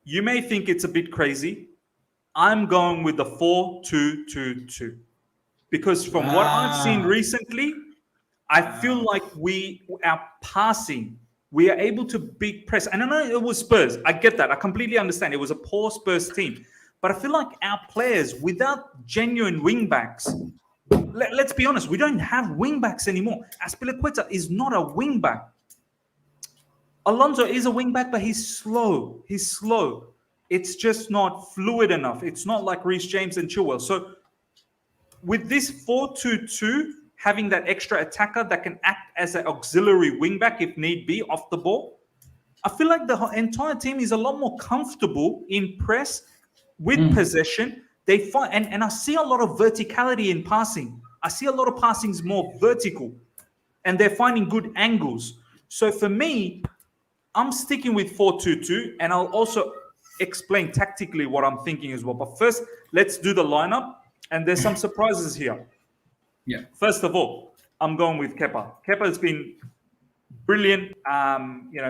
you may think it's a bit crazy. I'm going with the 4-2-2-2 because from what I've seen recently, I feel like our passing, we are able to beat press. And I know it was Spurs. I get that. I completely understand. It was a poor Spurs team. But I feel like our players, without genuine wing backs, let's be honest, we don't have wing backs anymore. Azpilicueta is not a wing back. Alonso is a wing back, but he's slow. It's just not fluid enough. It's not like Reece James and Chilwell. So with this 4-2-2, having that extra attacker that can act as an auxiliary wing back if need be off the ball, I feel like the entire team is a lot more comfortable in press with possession. They find and I see a lot of verticality in passing. I see a lot of passings more vertical, and they're finding good angles. So for me, I'm sticking with 4-2-2, and I'll also explain tactically what I'm thinking as well. But first, let's do the lineup, and there's some surprises here. Yeah. First of all, I'm going with Kepa. Kepa has been brilliant.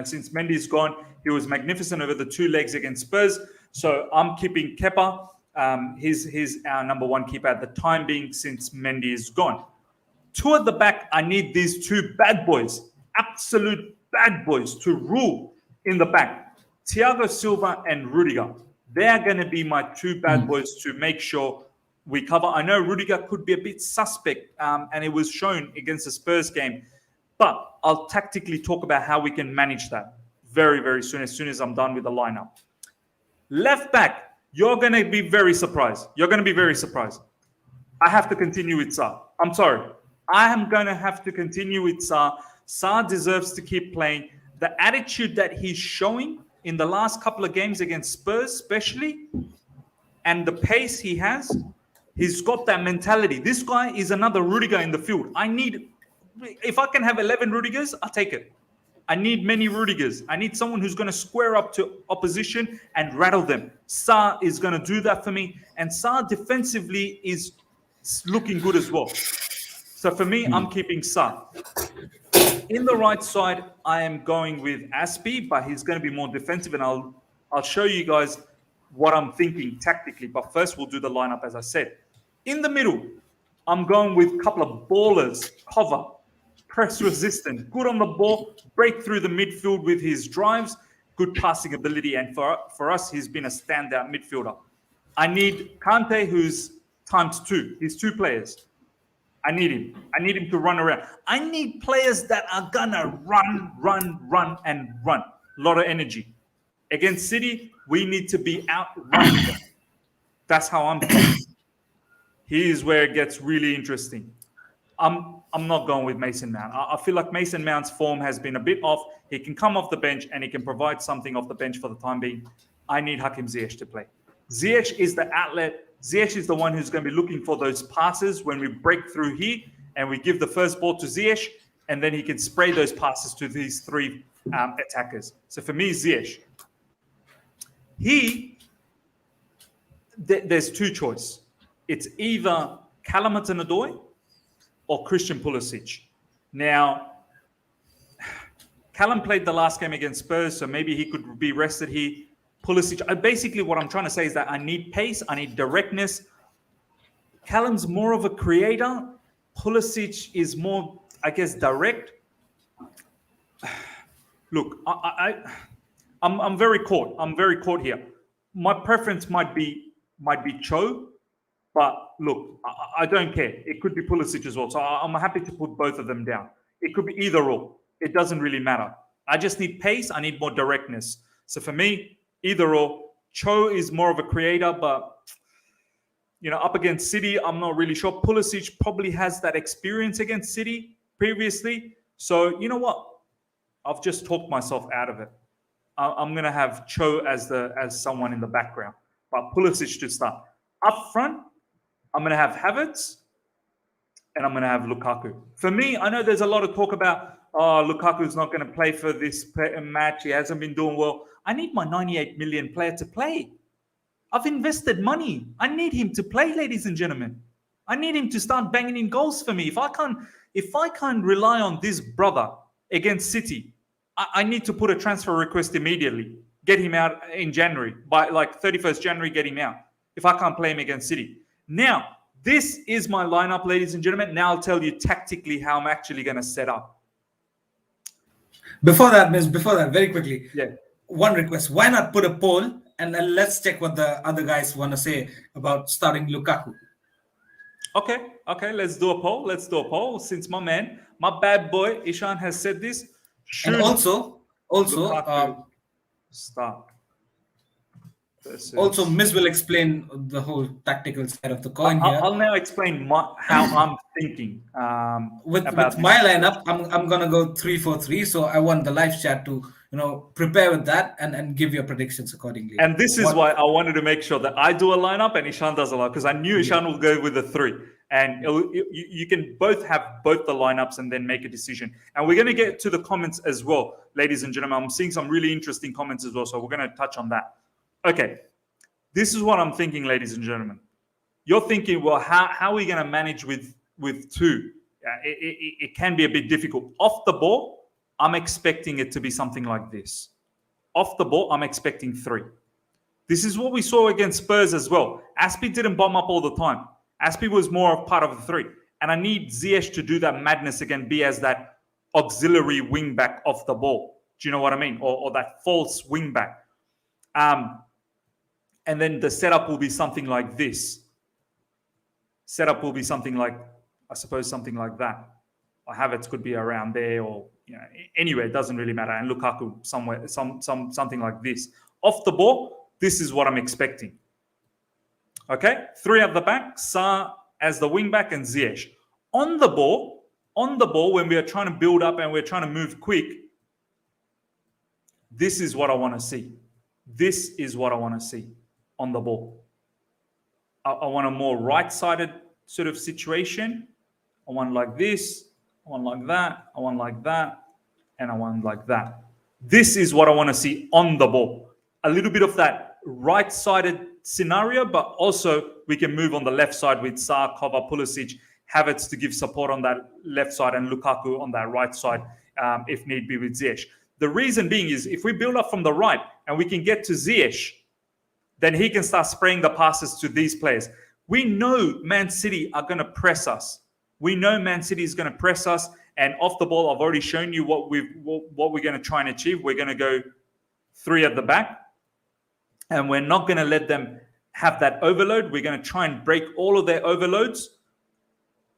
Since Mendy's gone, he was magnificent over the 2 legs against Spurs. So I'm keeping Kepa. He's our number one keeper at the time being since Mendy is gone. 2 at the back, I need these 2 bad boys, absolute bad boys to rule in the back. Thiago Silva and Rudiger. They are going to be my 2 bad boys to make sure we cover. I know Rudiger could be a bit suspect, and it was shown against the Spurs game. But I'll tactically talk about how we can manage that very, very soon, as soon as I'm done with the lineup. Left back, you're going to be very surprised. I have to continue with Sarr. I'm sorry. I am going to have to continue with Sarr. Sarr deserves to keep playing. The attitude that he's showing in the last couple of games against Spurs especially, and the pace he's got that mentality. This guy is another Rudiger in the field. I need if I can have 11 Rudigers, I'll take it. I need many Rudigers. I need someone who's going to square up to opposition and rattle them. Sa is going to do that for me. And Sa defensively is looking good as well. So for me, I'm keeping Sa. In the right side, I am going with Aspie, but he's going to be more defensive. And I'll show you guys what I'm thinking tactically. But first, we'll do the lineup, as I said. In the middle, I'm going with a couple of ballers, cover, press resistant, good on the ball, break through the midfield with his drives, good passing ability. And for us, he's been a standout midfielder. I need Kante, who's ×2. He's 2 players. I need him. I need him to run around. I need players that are gonna run, and run. A lot of energy. Against City, we need to be out running them. That's how I'm thinking. Here's where it gets really interesting. I'm not going with Mason Mount. I feel like Mason Mount's form has been a bit off. He can come off the bench and he can provide something off the bench for the time being. I need Hakim Ziyech to play. Ziyech is the outlet. Ziyech is the one who's going to be looking for those passes when we break through here and we give the first ball to Ziyech, and then he can spray those passes to these 3 attackers. So for me, Ziyech. There's 2 choices. It's either Callum Hudson-Odoi or Christian Pulisic. Now, Callum played the last game against Spurs, so maybe he could be rested here. Pulisic, basically what I'm trying to say is that I need pace, I need directness. Callum's more of a creator. Pulisic is more, I guess, direct. Look, I'm very caught. I'm very caught here. My preference might be Cho, but look, I don't care. It could be Pulisic as well. So I'm happy to put both of them down. It could be either or. It doesn't really matter. I just need pace. I need more directness. So for me, either or. Cho is more of a creator, but up against City, I'm not really sure. Pulisic probably has that experience against City previously. So you know what? I've just talked myself out of it. I'm going to have Cho as someone in the background, but Pulisic to start. Up front, I'm going to have Havertz and I'm going to have Lukaku. For me, I know there's a lot of talk about, Lukaku's not going to play for this match. He hasn't been doing well. I need my 98 million player to play. I've invested money. I need him to play, ladies and gentlemen. I need him to start banging in goals for me. If I can't rely on this brother against City, I need to put a transfer request immediately. Get him out in January. By like 31st January, get him out. If I can't play him against City. Now, this is my lineup, ladies and gentlemen. Now I'll tell you tactically how I'm actually going to set up. Before that, very quickly. Yeah. One request. Why not put a poll and then let's check what the other guys want to say about starting Lukaku. Okay. Let's do a poll. Since my bad boy, Ishan has said this. And also, start. Also, Miz will explain the whole tactical side of the coin here. I'll now explain how I'm thinking. With my lineup, I'm gonna go 3-4-3. So I want the live chat to prepare with that and give your predictions accordingly. And this is why I wanted to make sure that I do a lineup and Ishan does a lineup, because I knew Ishan will go with a 3. And you can both have both the lineups and then make a decision. And we're going to get to the comments as well, ladies and gentlemen. I'm seeing some really interesting comments as well, so we're going to touch on that. Okay, this is what I'm thinking, ladies and gentlemen. You're thinking, well, how are we going to manage with 2? It can be a bit difficult. Off the ball, I'm expecting it to be something like this. Off the ball, I'm expecting 3. This is what we saw against Spurs as well. Aspie didn't bomb up all the time. Aspie was more of part of the 3. And I need Ziyech to do that madness again, be as that auxiliary wing back off the ball. Do you know what I mean? Or that false wing back. And then the setup will be something like this. Setup will be something like, I suppose, something like that. Or Havertz could be around there, or anyway, it doesn't really matter. And Lukaku somewhere, something like this. Off the ball, this is what I'm expecting. Okay, 3 at the back, Sa as the wing back and Ziyech. On the ball, when we are trying to build up and we're trying to move quick, this is what I want to see. This is what I want to see on the ball. I want a more right-sided sort of situation. I want like this. I want like that, I want like that, and I want like that. This is what I want to see on the ball. A little bit of that right-sided scenario, but also we can move on the left side with Sarr, cover, Pulisic, Havertz to give support on that left side, and Lukaku on that right side, if need be, with Ziyech. The reason being is if we build up from the right and we can get to Ziyech, then he can start spraying the passes to these players. We know Man City are going to press us. We know Man City is going to press us. And off the ball, I've already shown you what we're going to try and achieve. We're going to go 3 at the back, and we're not going to let them have that overload. We're going to try and break all of their overloads.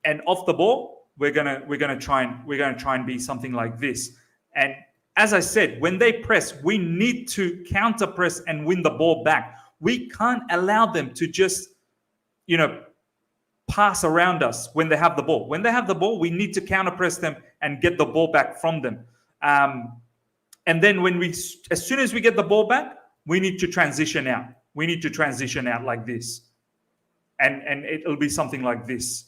And off the ball, we're going to try and be something like this. And as I said, when they press, we need to counter press and win the ball back. We can't allow them to just, pass around us when they have the ball. When they have the ball, we need to counter press them and get the ball back from them. And then as soon as we get the ball back, we need to transition out. We need to transition out like this. And it'll be something like this.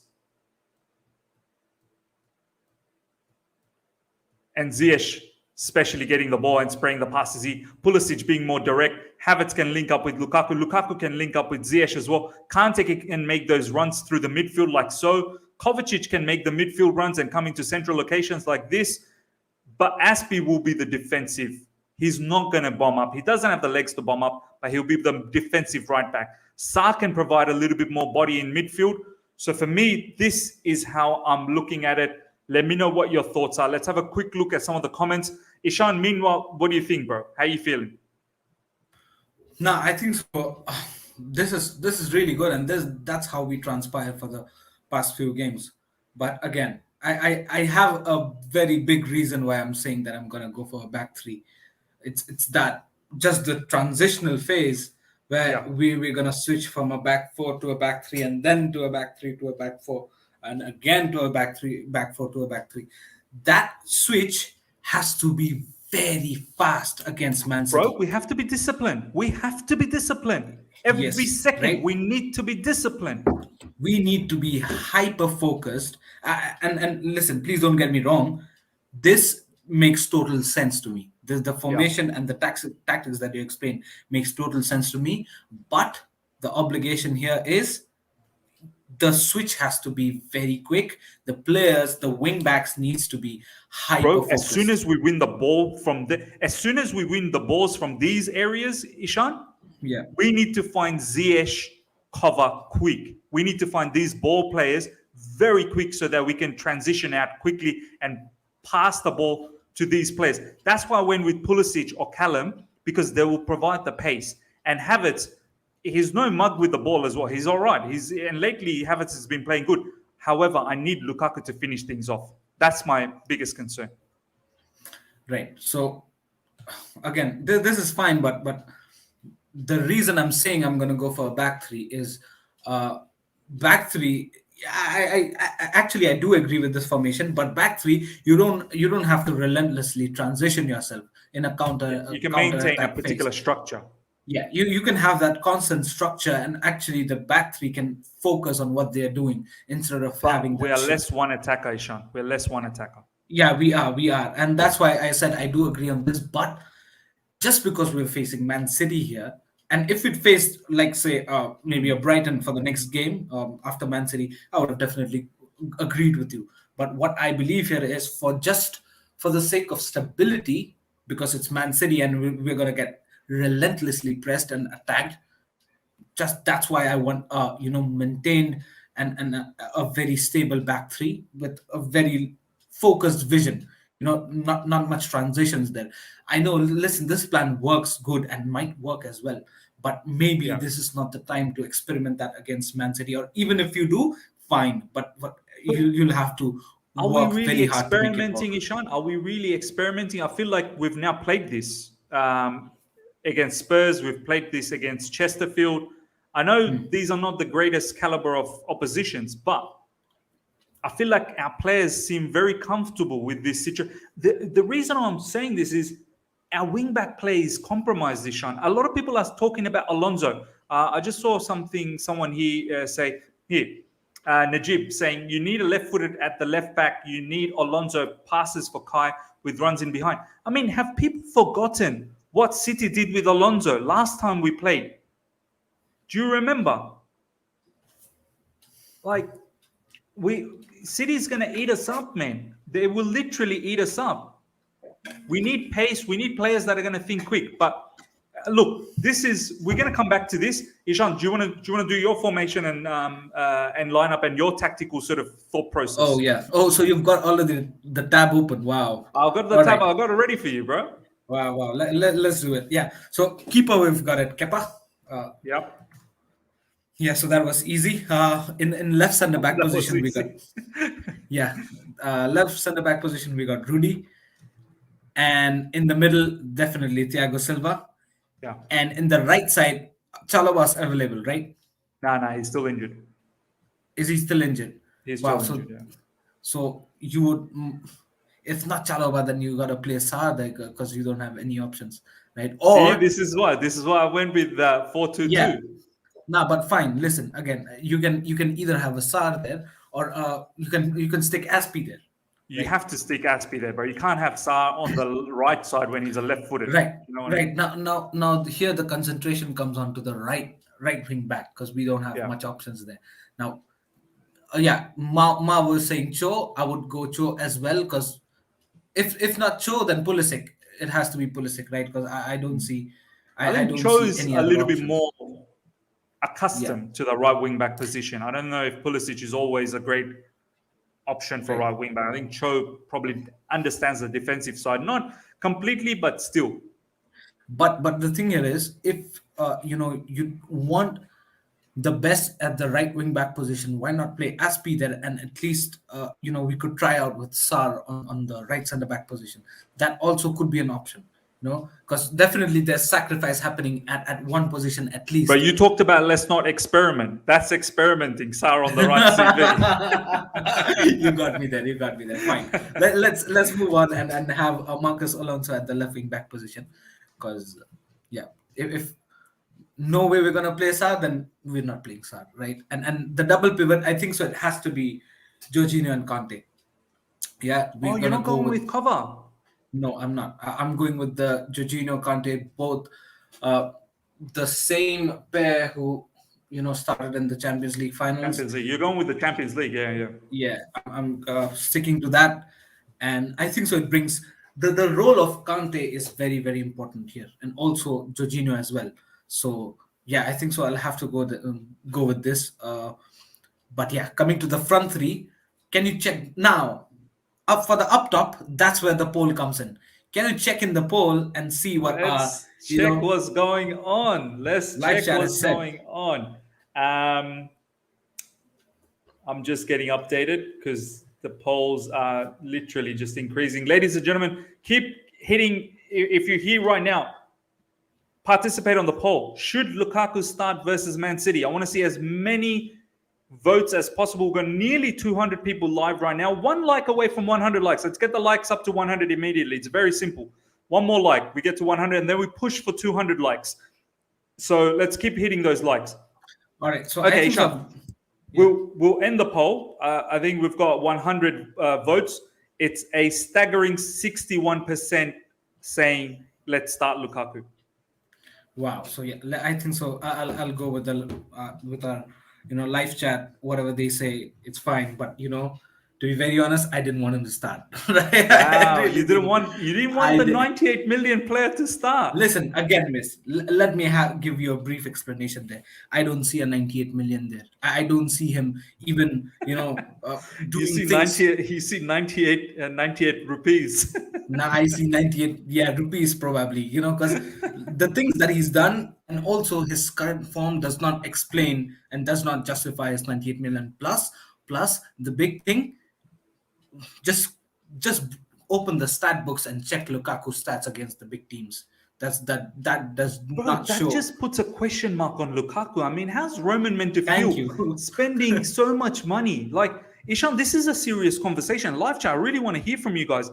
And Ziyech especially getting the ball and spraying the passes. Pulisic being more direct. Havertz can link up with Lukaku. Lukaku can link up with Ziyech as well. Kante can make those runs through the midfield like so. Kovacic can make the midfield runs and come into central locations like this. But Aspie will be the defensive. He's not going to bomb up. He doesn't have the legs to bomb up, but he'll be the defensive right back. Sarr can provide a little bit more body in midfield. So for me, this is how I'm looking at it. Let me know what your thoughts are. Let's have a quick look at some of the comments. Ishan, meanwhile, what do you think, bro? How are you feeling? No, I think so. This is really good, and that's how we transpire for the past few games. But again, I have a very big reason why I'm saying that I'm gonna go for a back three. It's that just the transitional phase where we're gonna switch from a back four to a back three, and then to a back three to a back four, and again to a back three, back four to a back three. That switch has to be very fast against Man City. Bro, we have to be disciplined. We have to be disciplined. Every second, right? We need to be disciplined. We need to be hyper-focused. And listen, please don't get me wrong. This makes total sense to me. The formation and the tactics that you explain makes total sense to me. But the obligation here is the switch has to be very quick. The players, the wing backs needs to be hyper-focused. Bro, as soon as we win the ball as soon as we win the balls from these areas, Ishan, we need to find Ziyech cover quick. We need to find these ball players very quick so that we can transition out quickly and pass the ball to these players. That's why I went with Pulisic or Callum, because they will provide the pace. And Havertz, he's no mug with the ball as well. He's all right. And lately, Havertz has been playing good. However, I need Lukaku to finish things off. That's my biggest concern. Right. So, again, this is fine, but the reason I'm saying I'm going to go for a back three is back three. I actually do agree with this formation, but back three, you don't have to relentlessly transition yourself in a counter. You can maintain a particular structure. Yeah, you can have that constant structure, and actually the back three can focus on what they're doing instead of having. We are less one attacker, Ishan. We're less one attacker. Yeah, we are, and that's why I said I do agree on this. But just because we're facing Man City here, and if it faced, like, say, maybe a Brighton for the next game after Man City, I would have definitely agreed with you. But what I believe here is for the sake of stability, because it's Man City and we're going to get relentlessly pressed and attacked. Just that's why I want maintained and a very stable back three with a very focused vision. Not much transitions there. I know. Listen, this plan works good and might work as well, but maybe this is not the time to experiment that against Man City. Or even if you do, fine. But you'll have to. Are we really experimenting, Ishan? Are we really experimenting? I feel like we've now played this. Against Spurs, we've played this against Chesterfield. I know these are not the greatest caliber of oppositions, but I feel like our players seem very comfortable with this situation. The reason I'm saying this is our wing-back play is compromised, Ishan. A lot of people are talking about Alonso. I just saw someone here say, Najib saying you need a left-footed at the left back. You need Alonso passes for Kai with runs in behind. I mean, have people forgotten what City did with Alonso last time we played? Do you remember? Like, City's gonna eat us up, man. They will literally eat us up. We need pace. We need players that are gonna think quick. But look, we're gonna come back to this. Ishan, do you want to do your formation and lineup and your tactical sort of thought process? Oh yeah. Oh, so you've got all of the tab open. Wow. I've got the tab. Right. I've got it ready for you, bro. Wow. Let's do it. Yeah. So keeper, we've got it. Kepa. Yep. Yeah, so that was easy. In left center back position, we got left center back position we got Rudy, and in the middle definitely Thiago Silva. Yeah. And in the right side, Chalobah's available, right? Nah, he's still injured. Is he still injured? He's still injured. Yeah. So you would, if not Chalobah, then you gotta play Sarr because you don't have any options, right? Or this is why I went with 4-2-2. Yeah. No, but fine. Listen, again, you can either have a Sarr there or you can stick Aspi there. You have to stick Aspi there, bro. You can't have Sarr on the right side when he's a left-footed. Right. You know what I mean? Now here the concentration comes on to the right wing back because we don't have much options there. Now, Ma was saying Cho. I would go Cho as well because if not Cho, then Pulisic. It has to be Pulisic, right? Because I don't see. I think Cho is a little bit more accustomed to the right wing back position. I don't know if Pulisic is always a great option for right wing back. I think Cho probably understands the defensive side, not completely, but still. But the thing here is, if you want the best at the right wing back position, why not play Aspi there? And at least we could try out with Sarr on the right center back position. That also could be an option. Because definitely there's sacrifice happening at one position at least. But you talked about let's not experiment. That's experimenting. Sarr on the right CV. You got me there. Fine. Let's move on and have Marcus Alonso at the left wing back position. Because if no way we're gonna play Sarr, then we're not playing Sarr, right? And the double pivot, I think so. It has to be Jorginho and Conte. Yeah. You're not going with cover. No, I'm not. I'm going with the Jorginho Conte, both the same pair who started in the Champions League finals. Champions League. You're going with the Champions League, yeah. Yeah, I'm sticking to that, and I think so. It brings the role of Conte is very, very important here, and also Jorginho as well. So yeah, I think so. I'll have to go with this. But yeah, coming to the front three, can you check now? Up for the up top, that's where the poll comes in. Can you check in the poll and see what Let's check what's going on. Let's check what's going on. I'm just getting updated because the polls are literally just increasing. Ladies and gentlemen, keep hitting. If you're here right now, participate on the poll. Should Lukaku start versus Man City? I want to see as many votes as possible. We've got nearly 200 people live right now. One like away from 100 likes. Let's get the likes up to 100 immediately. It's very simple. One more like, we get to 100, and then we push for 200 likes. So let's keep hitting those likes. All right. So okay, Ishan, we'll end the poll. I think we've got 100 votes. It's a staggering 61% saying let's start Lukaku. Wow. So yeah, I think so. I'll go with our live chat, whatever they say, it's fine. But to be very honest, I didn't want him to start. Wow, you didn't want the 98 million player to start. Listen, again, miss, let me give you a brief explanation there. I don't see a 98 million there. I don't see him even, doing you see things. You see 98 rupees. Now I see 98 rupees probably, because the things that he's done and also his current form does not explain and does not justify his 98 million plus the big thing. Just open the stat books and check Lukaku's stats against the big teams. That does not show. That just puts a question mark on Lukaku. I mean, how's Roman meant to feel spending so much money? Like, Ishan, this is a serious conversation. Live chat, I really want to hear from you guys.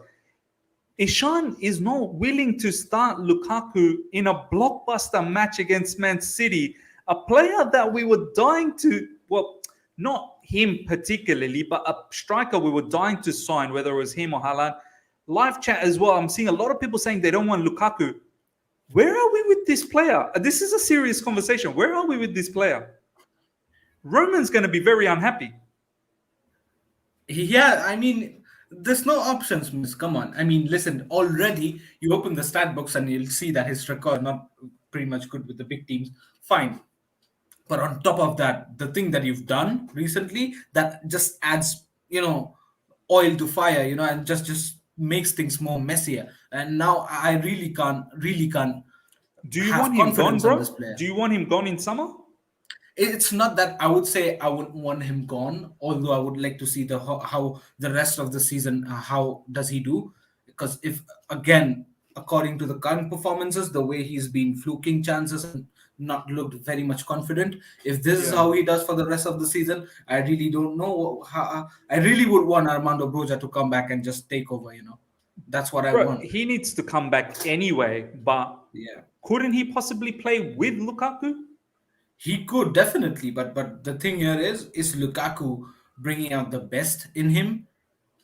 Ishan is not willing to start Lukaku in a blockbuster match against Man City, a player that we were dying to not him particularly, but a striker we were dying to sign, whether it was him or Haaland. Live chat as well. I'm seeing a lot of people saying they don't want Lukaku. Where are we with this player? This is a serious conversation. Where are we with this player? Roman's going to be very unhappy. Yeah, I mean, there's no options, miss. Come on. I mean, listen, already you open the stat books and you'll see that his record not pretty much good with the big teams. Fine. But on top of that, the thing that you've done recently, that just adds, oil to fire, and just makes things more messier. And now I really can't Do you have want him gone, confidence on this bro? player. Do you want him gone in summer? It's not that I would say I would want him gone, although I would like to see how the rest of the season, how does he do? Because if again, according to the current performances, the way he's been fluking chances and not looked very much confident, if this is Yeah. how he does for the rest of the season, I really don't know how. I really would want Armando Broja to come back and just take over. That's what I Bro, want. he needs to come back anyway, but Yeah. couldn't he possibly play with Lukaku? He could definitely, but the thing here is Lukaku bringing out the best in him,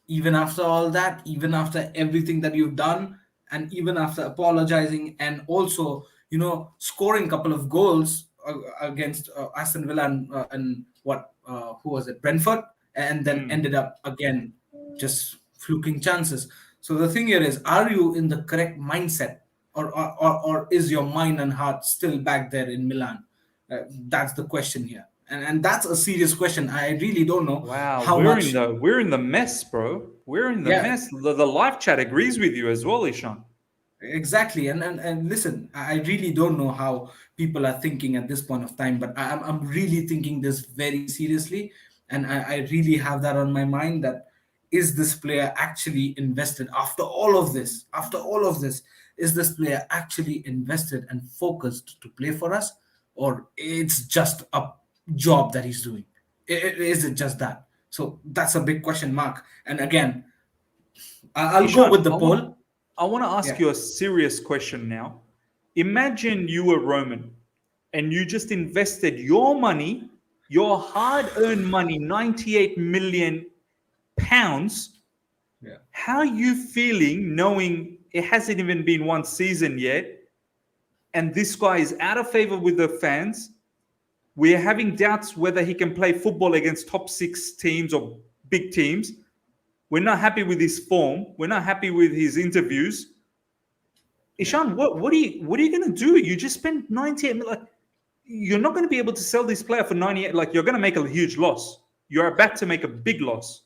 even after all that, even after everything that you've done, and even after apologizing and also scoring a couple of goals against Aston Villa and what who was it, Brentford, and then Hmm. ended up again just fluking chances. So the thing here is, are you in the correct mindset, or is your mind and heart still back there in Milan? That's the question here, and that's a serious question. I really don't know Wow, how we're much. in the mess, bro. We're in the Yeah, mess. The live chat agrees with you as well, Ishan. exactly. And listen, I really don't know how people are thinking at this point of time, but I'm really thinking this very seriously, and I really have that on my mind. That is this player actually invested after all of this? After all of this, is this player actually invested and focused to play for us, or it's just a job that he's doing? Is it just that? So that's a big question mark. And again, I'll go Ishan, with the poll. I want to ask Yeah. you a serious question now. Imagine you were Roman and you just invested your money, your hard-earned money, 98 million pounds. Yeah. How are you feeling knowing it hasn't even been one season yet, and this guy is out of favor with the fans? We're having doubts whether he can play football against top six teams or big teams. We're not happy with his form. We're not happy with his interviews. Yeah. Ishan, what are you gonna do? You just spent 98 million. Like, you're not gonna be able to sell this player for 98. Like, you're gonna make a huge loss. You're about to make a big loss.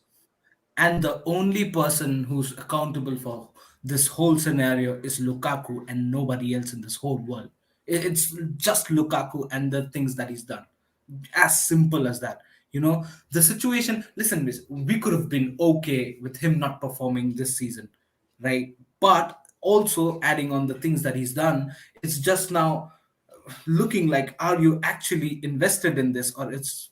And the only person who's accountable for this whole scenario is Lukaku and nobody else in this whole world. It's just Lukaku and the things that he's done. As simple as that. The situation, listen, miss, we could have been okay with him not performing this season, right? But also adding on the things that he's done, it's just now looking like, are you actually invested in this, or it's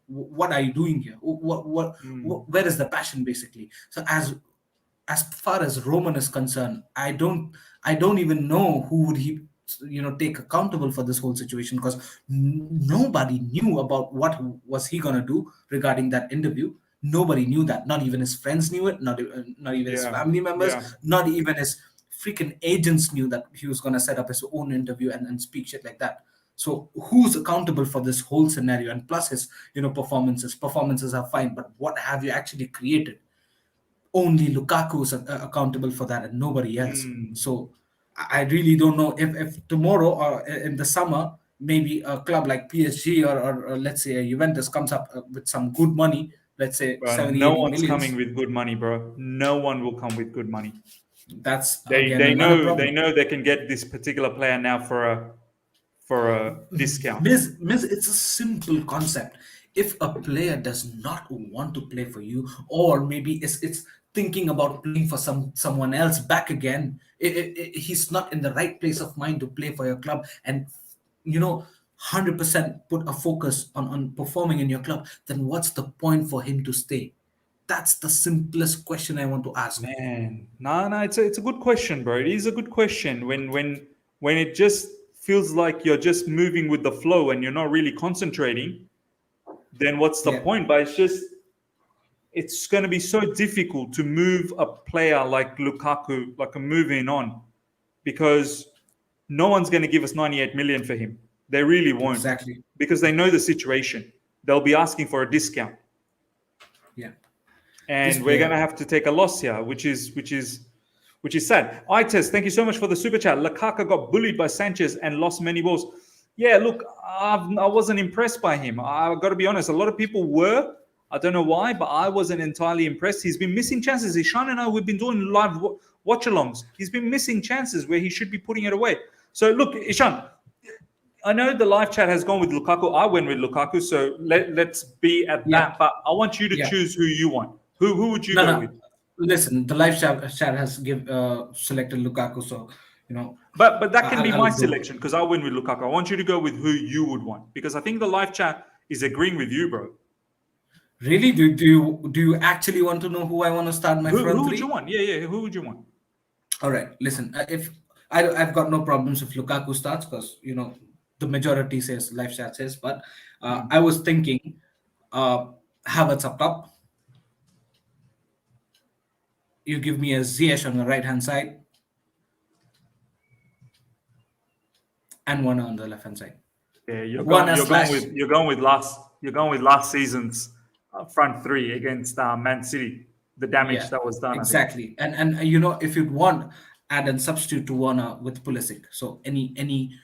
what are you doing here? Where is the passion, basically? So as far as Roman is concerned, I don't even know who would he take accountable for this whole situation, because nobody knew about what was he going to do regarding that interview. Nobody knew that. Not even his friends knew it, not even his Yeah, family members, yeah. not even his freaking agents knew that he was going to set up his own interview and speak shit like that. So who's accountable for this whole scenario? And plus his performances are fine, but what have you actually created? Only Lukaku is accountable for that and nobody else. Hmm. So I really don't know if tomorrow or in the summer, maybe a club like PSG or let's say a Juventus comes up with some good money, let's say Bro, 70, no 80 one's coming millions. with good money, bro. No one will come with good money. That's They again they another know they problem. know they can get this particular player now for a discount. Miss, it's a simple concept. If a player does not want to play for you, or maybe it's thinking about playing for someone else back again, he's not in the right place of mind to play for your club, and 100% put a focus on performing in your club, then what's the point for him to stay? That's the simplest question I want to ask. Man, no, no, it's a good question, bro. It is a good question when it just feels like you're just moving with the flow and you're not really concentrating. then what's the Yeah. point? But it's going to be so difficult to move a player like Lukaku, like a moving on, because no one's going to give us 98 million for him. They really won't, Exactly. because they know the situation. They'll be asking for a discount, Yeah. This and we're going player. to have to take a loss here, which is sad. Ites, thank you so much for the super chat. Lukaku got bullied by Sanchez and lost many balls. Yeah, look, I wasn't impressed by him. I've got to be honest. A lot of people were. I don't know why, but I wasn't entirely impressed. He's been missing chances. Ishan and I, we've been doing live watch-alongs. He's been missing chances where he should be putting it away. So look, Ishan, I know the live chat has gone with Lukaku. I went with Lukaku, so let's be at Yeah. that. But I want you to Yeah. choose who you want. Who would you No, go no. with? Listen, the live chat has selected Lukaku, so But that can be I'll my go. selection because I win with Lukaku. I want you to go with who you would want, because I think the live chat is agreeing with you, bro. Really? Do you actually want to know who I want to start my front Who three? would you want? Yeah. Who would you want? All right. Listen, if I've got no problems if Lukaku starts, because the majority says live chat says, but I was thinking Havertz up top. You give me a Ziyech on the right hand side and one on the left hand side. Yeah, you're One going, a slash. you're going with last season's front three against Man City. The damage Yeah, that was done. I think. exactly. And if you'd want, add and substitute to Warner with Pulisic. So any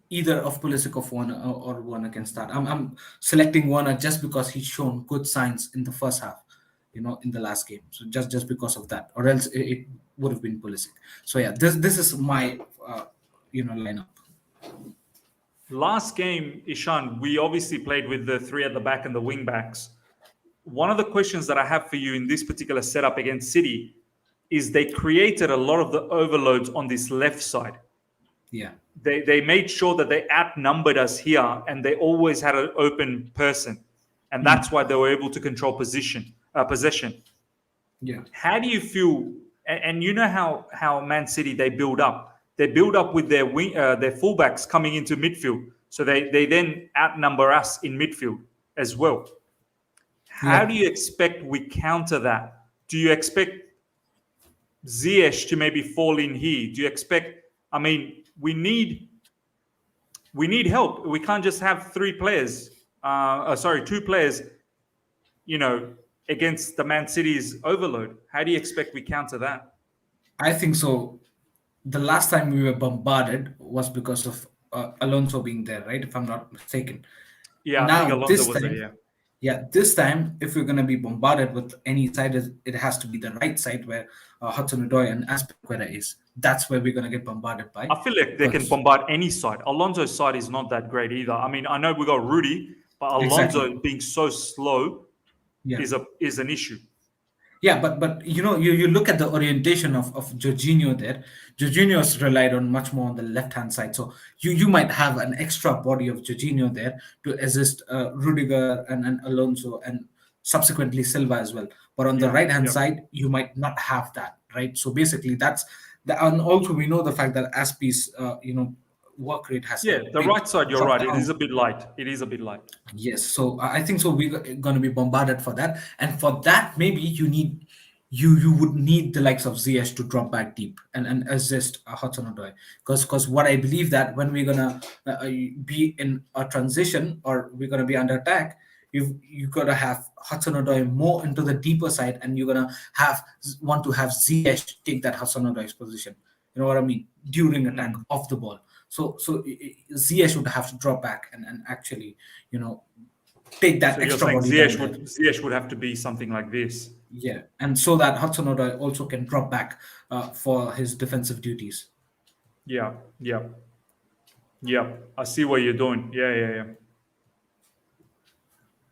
either of Pulisic of Warner or Warner can start. I'm selecting Warner just because he's shown good signs in the first half, in the last game. So just because of that, or else it would have been Pulisic. So yeah, this is my lineup. Last game, Ishan, we obviously played with the three at the back and the wing backs. One of the questions that I have for you in this particular setup against City is they created a lot of the overloads on this left side. Yeah. They made sure that they outnumbered us here, and they always had an open person, and that's why they were able to control possession. Yeah. How do you feel? And you know how Man City they build up. They build up with their fullbacks coming into midfield, so they then outnumber us in midfield as well. How do you expect we counter that? Do you expect Ziyech to maybe fall in here? Do you expect? I mean, we need help. We can't just have two players. Against the Man City's overload. How do you expect we counter that? I think so. The last time we were bombarded was because of Alonso being there, right? If I'm not mistaken. Yeah, I think Now Alonso this was time, there. this time, if we're going to be bombarded with any side, it has to be the right side where Hudson-Odoi and Azpilicueta is. That's where we're going to get bombarded by. I feel like they can bombard any side. Alonso's side is not that great either. I mean, I know we got Rudy, but Alonso being so slow is an issue. Yeah, but you look at the orientation of Jorginho there. Jorginho's relied on much more on the left hand side, so you might have an extra body of Jorginho there to assist Rudiger and Alonso and subsequently Silva as well. But on the right hand side, you might not have that, right? So basically, that's and also we know the fact that Aspi's work rate has the right side. You're right. It is a bit light. Yes, so I think so. We're going to be bombarded for that, and for that, maybe you would need the likes of Ziyech to drop back deep and assist Hudson-Odoi, because what I believe that when we're gonna be in a transition or we're gonna be under attack, you gotta have Hudson-Odoi more into the deeper side, and you're gonna want to have Ziyech take that Hudson-Odoi's position. You know what I mean? During attack off the ball. So Ziyech would have to drop back and actually, take that extra body. Ziyech would have to be something like this. Yeah, and so that Hudson-Odoi also can drop back for his defensive duties. Yeah. I see what you're doing. Yeah.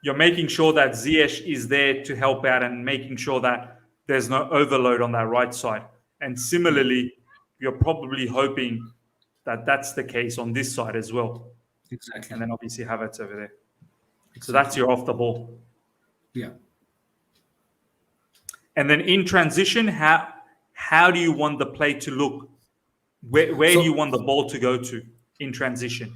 You're making sure that Ziyech is there to help out and making sure that there's no overload on that right side. And similarly, you're probably hoping that that's the case on this side as well. Exactly. And then obviously Havertz over there. Exactly. So that's your off the ball. Yeah. And then in transition, how do you want the play to look? Where do you want the ball to go to in transition?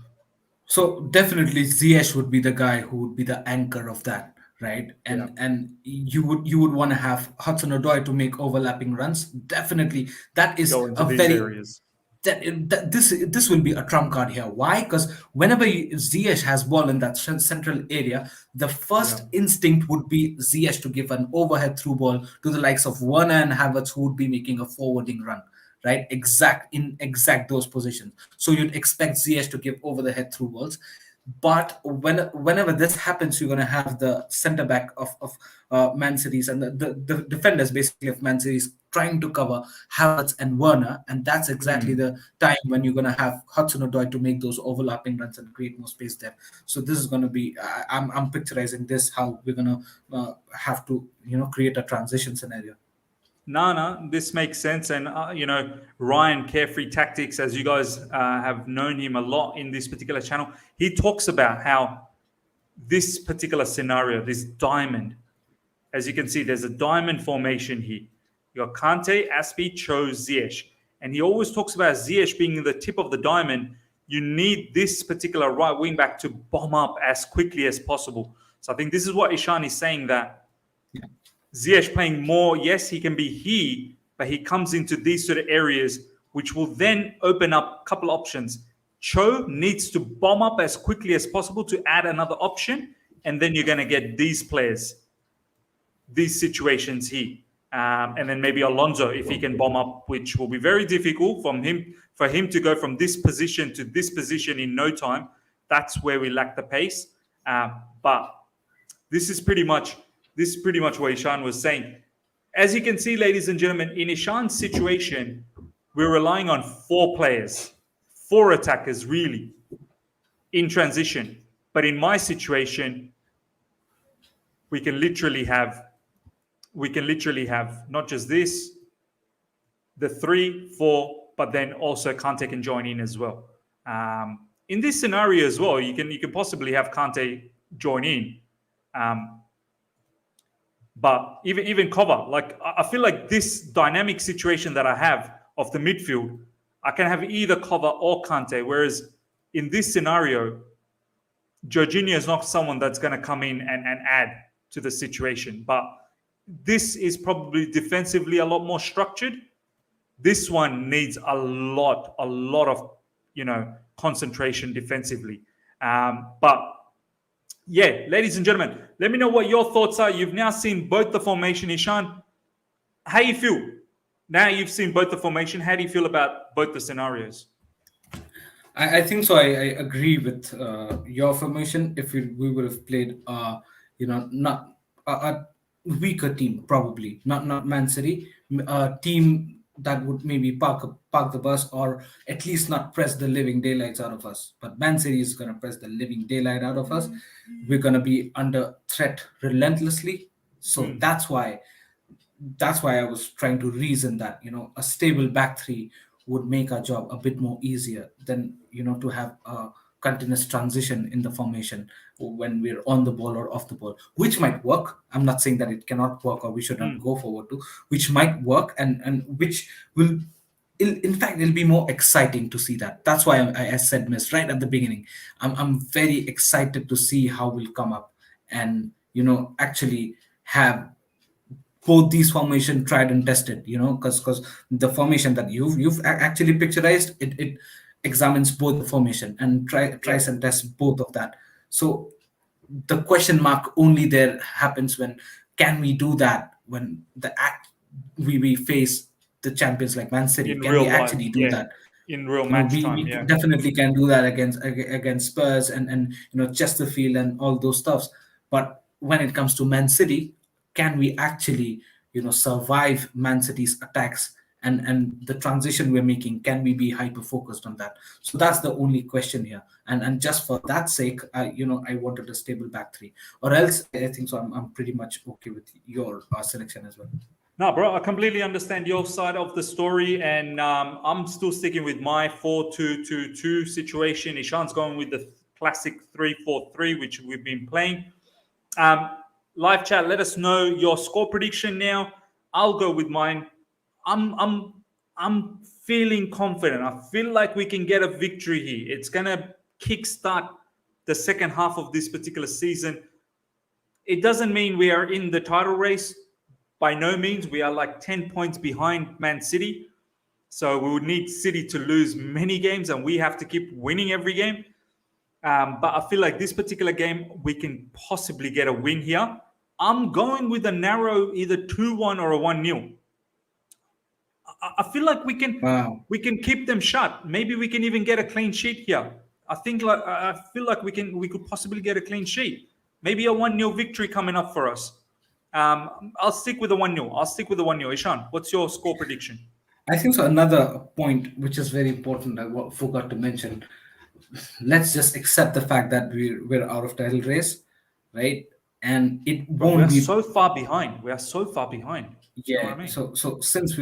So definitely Ziyech would be the guy who would be the anchor of that, right? Yeah. And you would want to have Hudson-Odoi to make overlapping runs. Definitely, that is Go into a these very areas. that this will be a trump card here. Why? Because whenever Ziyech has ball in that central area, the Yeah. first instinct would be Ziyech to give an overhead through ball to the likes of Werner and Havertz, who would be making a forwarding run, right? Exact those positions. So you'd expect Ziyech to give over the head through balls. But whenever this happens, you're going to have the centre back of Man City's and the defenders basically of Man City's trying to cover Havertz and Werner, and that's exactly Mm. the time when you're going to have Hudson-Odoi to make those overlapping runs and create more space there. So this is going to be I'm picturizing this how we're going to have to create a transition scenario. No, this makes sense. And, Ryan, Carefree Tactics, as you guys have known him a lot in this particular channel, he talks about how this particular scenario, this diamond, as you can see, there's a diamond formation here. You got Kante, Aspi, Cho, Ziyech. And he always talks about Ziyech being the tip of the diamond. You need this particular right wing back to bomb up as quickly as possible. So I think this is what Ishan is saying, that Ziyech playing more, yes, he can be he, but he comes into these sort of areas, which will then open up a couple options. Cho needs to bomb up as quickly as possible to add another option, and then you're going to get these players, these situations here. And then maybe Alonso, if he can bomb up, which will be very difficult for him to go from this position to this position in no time. That's where we lack the pace. But this is pretty much what Ishan was saying. As you can see, ladies and gentlemen, in Ishan's situation, we're relying on 4 players, 4 attackers really, in transition. But in my situation, we can literally have not just this, the 3, 4, but then also Kante can join in as well. In this scenario as well, you can possibly have Kante join in. But even cover, like I feel like this dynamic situation that I have of the midfield, I can have either cover or Kante. Whereas in this scenario, Jorginho is not someone that's going to come in and add to the situation. But this is probably defensively a lot more structured. This one needs a lot of concentration defensively. But yeah, ladies and gentlemen, let me know what your thoughts are. You've now seen both the formation. Ishan, how you feel? Now you've seen both the formation. How do you feel about both the scenarios? I think so. I agree with your formation. If we would have played, not a weaker team, probably not Man City, a team that would maybe park the bus or at least not press the living daylights out of us. But Man City is going to press the living daylight out of us. We're going to be under threat relentlessly. So that's why I was trying to reason that a stable back three would make our job a bit more easier than to have a continuous transition in the formation when we're on the ball or off the ball, which might work. I'm not saying that it cannot work or we should not go forward to, which might work and which will. In fact, it'll be more exciting to see that. That's why I said, Miss, right at the beginning. I'm very excited to see how we'll come up and actually have both these formation tried and tested, because the formation that you've actually picturized, it examines both the formation and tries and tests both of that. So the question mark only there happens when can we do that when we face the champions like Man City. In Can real we life, actually do that? in real match we, time, we yeah. definitely can do that against Spurs and Chesterfield and all those stuffs. But when it comes to Man City, can we actually survive Man City's attacks and the transition we're making? Can we be hyper focused on that? So that's the only question here. And just for that sake, I wanted a stable back three, or else I think so. I'm pretty much okay with your selection as well. No, bro, I completely understand your side of the story, and I'm still sticking with my 4-2-2-2 situation. Ishan's going with the classic 3-4-3, which we've been playing. Live chat, let us know your score prediction now. I'll go with mine. I'm feeling confident. I feel like we can get a victory here. It's gonna kickstart the second half of this particular season. It doesn't mean we are in the title race. By no means. We are like 10 points behind Man City. So we would need City to lose many games, and we have to keep winning every game. But I feel like this particular game, we can possibly get a win here. I'm going with a narrow either 2-1 or a 1-0. I feel like we can keep them shut. Maybe we can even get a clean sheet here. I feel like we could possibly get a clean sheet. Maybe a 1-0 victory coming up for us. I'll stick with a 1-0. I'll stick with a 1-0. Ishan, what's your score prediction? I think so. Another point which is very important, I forgot to mention. Let's just accept the fact that we're out of title race, right? And it won't be so far behind. We are so far behind. Yeah. You know what I mean? So since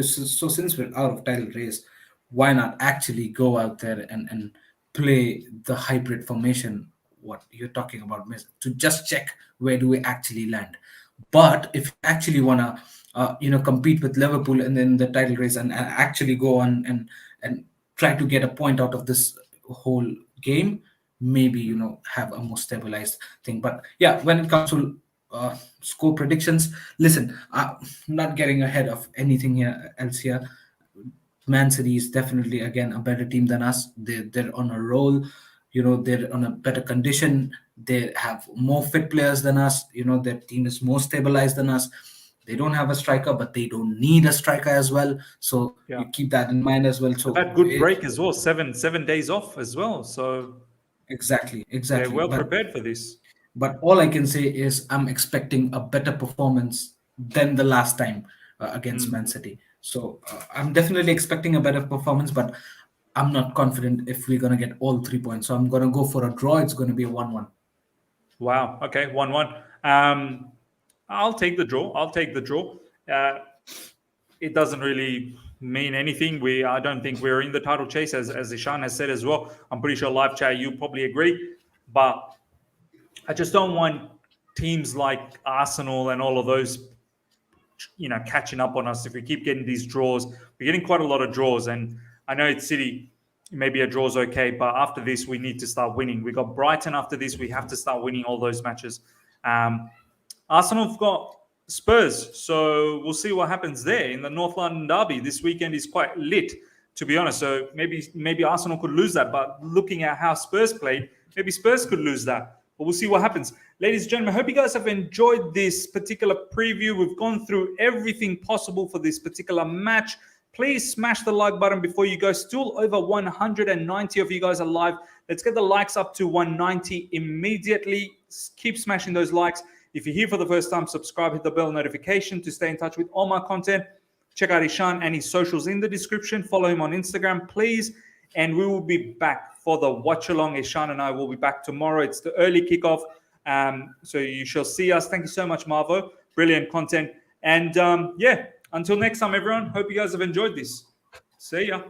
we're out of title race, why not actually go out there and play the hybrid formation? What you're talking about, miss, to just check where do we actually land. But if you actually wanna, compete with Liverpool and then the title race and actually go on and try to get a point out of this whole game, maybe have a more stabilized thing. But yeah, when it comes to score predictions, listen, I'm not getting ahead of anything else here. Man City is definitely again a better team than us. They're on a roll. They're on a better condition. They have more fit players than us. Their team is more stabilized than us. They don't have a striker, but they don't need a striker as well. So you keep that in mind as well. So that good break as well, 7 days off as well. So exactly. They're well prepared for this. But all I can say is I'm expecting a better performance than the last time against Man City. So I'm definitely expecting a better performance, but I'm not confident if we're going to get all 3 points. So I'm going to go for a draw. It's going to be a 1-1. Wow. Okay, 1-1. I'll take the draw. It doesn't really mean anything. I don't think we're in the title chase, as Ishan has said as well. I'm pretty sure live chat, you probably agree. But I just don't want teams like Arsenal and all of those, catching up on us. If we keep getting these draws, we're getting quite a lot of draws. And I know it's City, maybe a draw's okay, but after this, we need to start winning. We got Brighton after this. We have to start winning all those matches. Arsenal have got Spurs, so we'll see what happens there in the North London derby. This weekend is quite lit, to be honest. So maybe Arsenal could lose that. But looking at how Spurs played, maybe Spurs could lose that. But we'll see what happens. Ladies and gentlemen, I hope you guys have enjoyed this particular preview. We've gone through everything possible for this particular match. Please smash the like button before you go. Still over 190 of you guys are live. Let's get the likes up to 190 immediately. Keep smashing those likes. If you're here for the first time, subscribe, hit the bell notification to stay in touch with all my content. Check out Ishan and his socials in the description. Follow him on Instagram, please. And we will be back for the watch along. Ishan and I will be back tomorrow. It's the early kickoff. So you shall see us. Thank you so much, Marvo. Brilliant content. And until next time, everyone. Hope you guys have enjoyed this. See ya.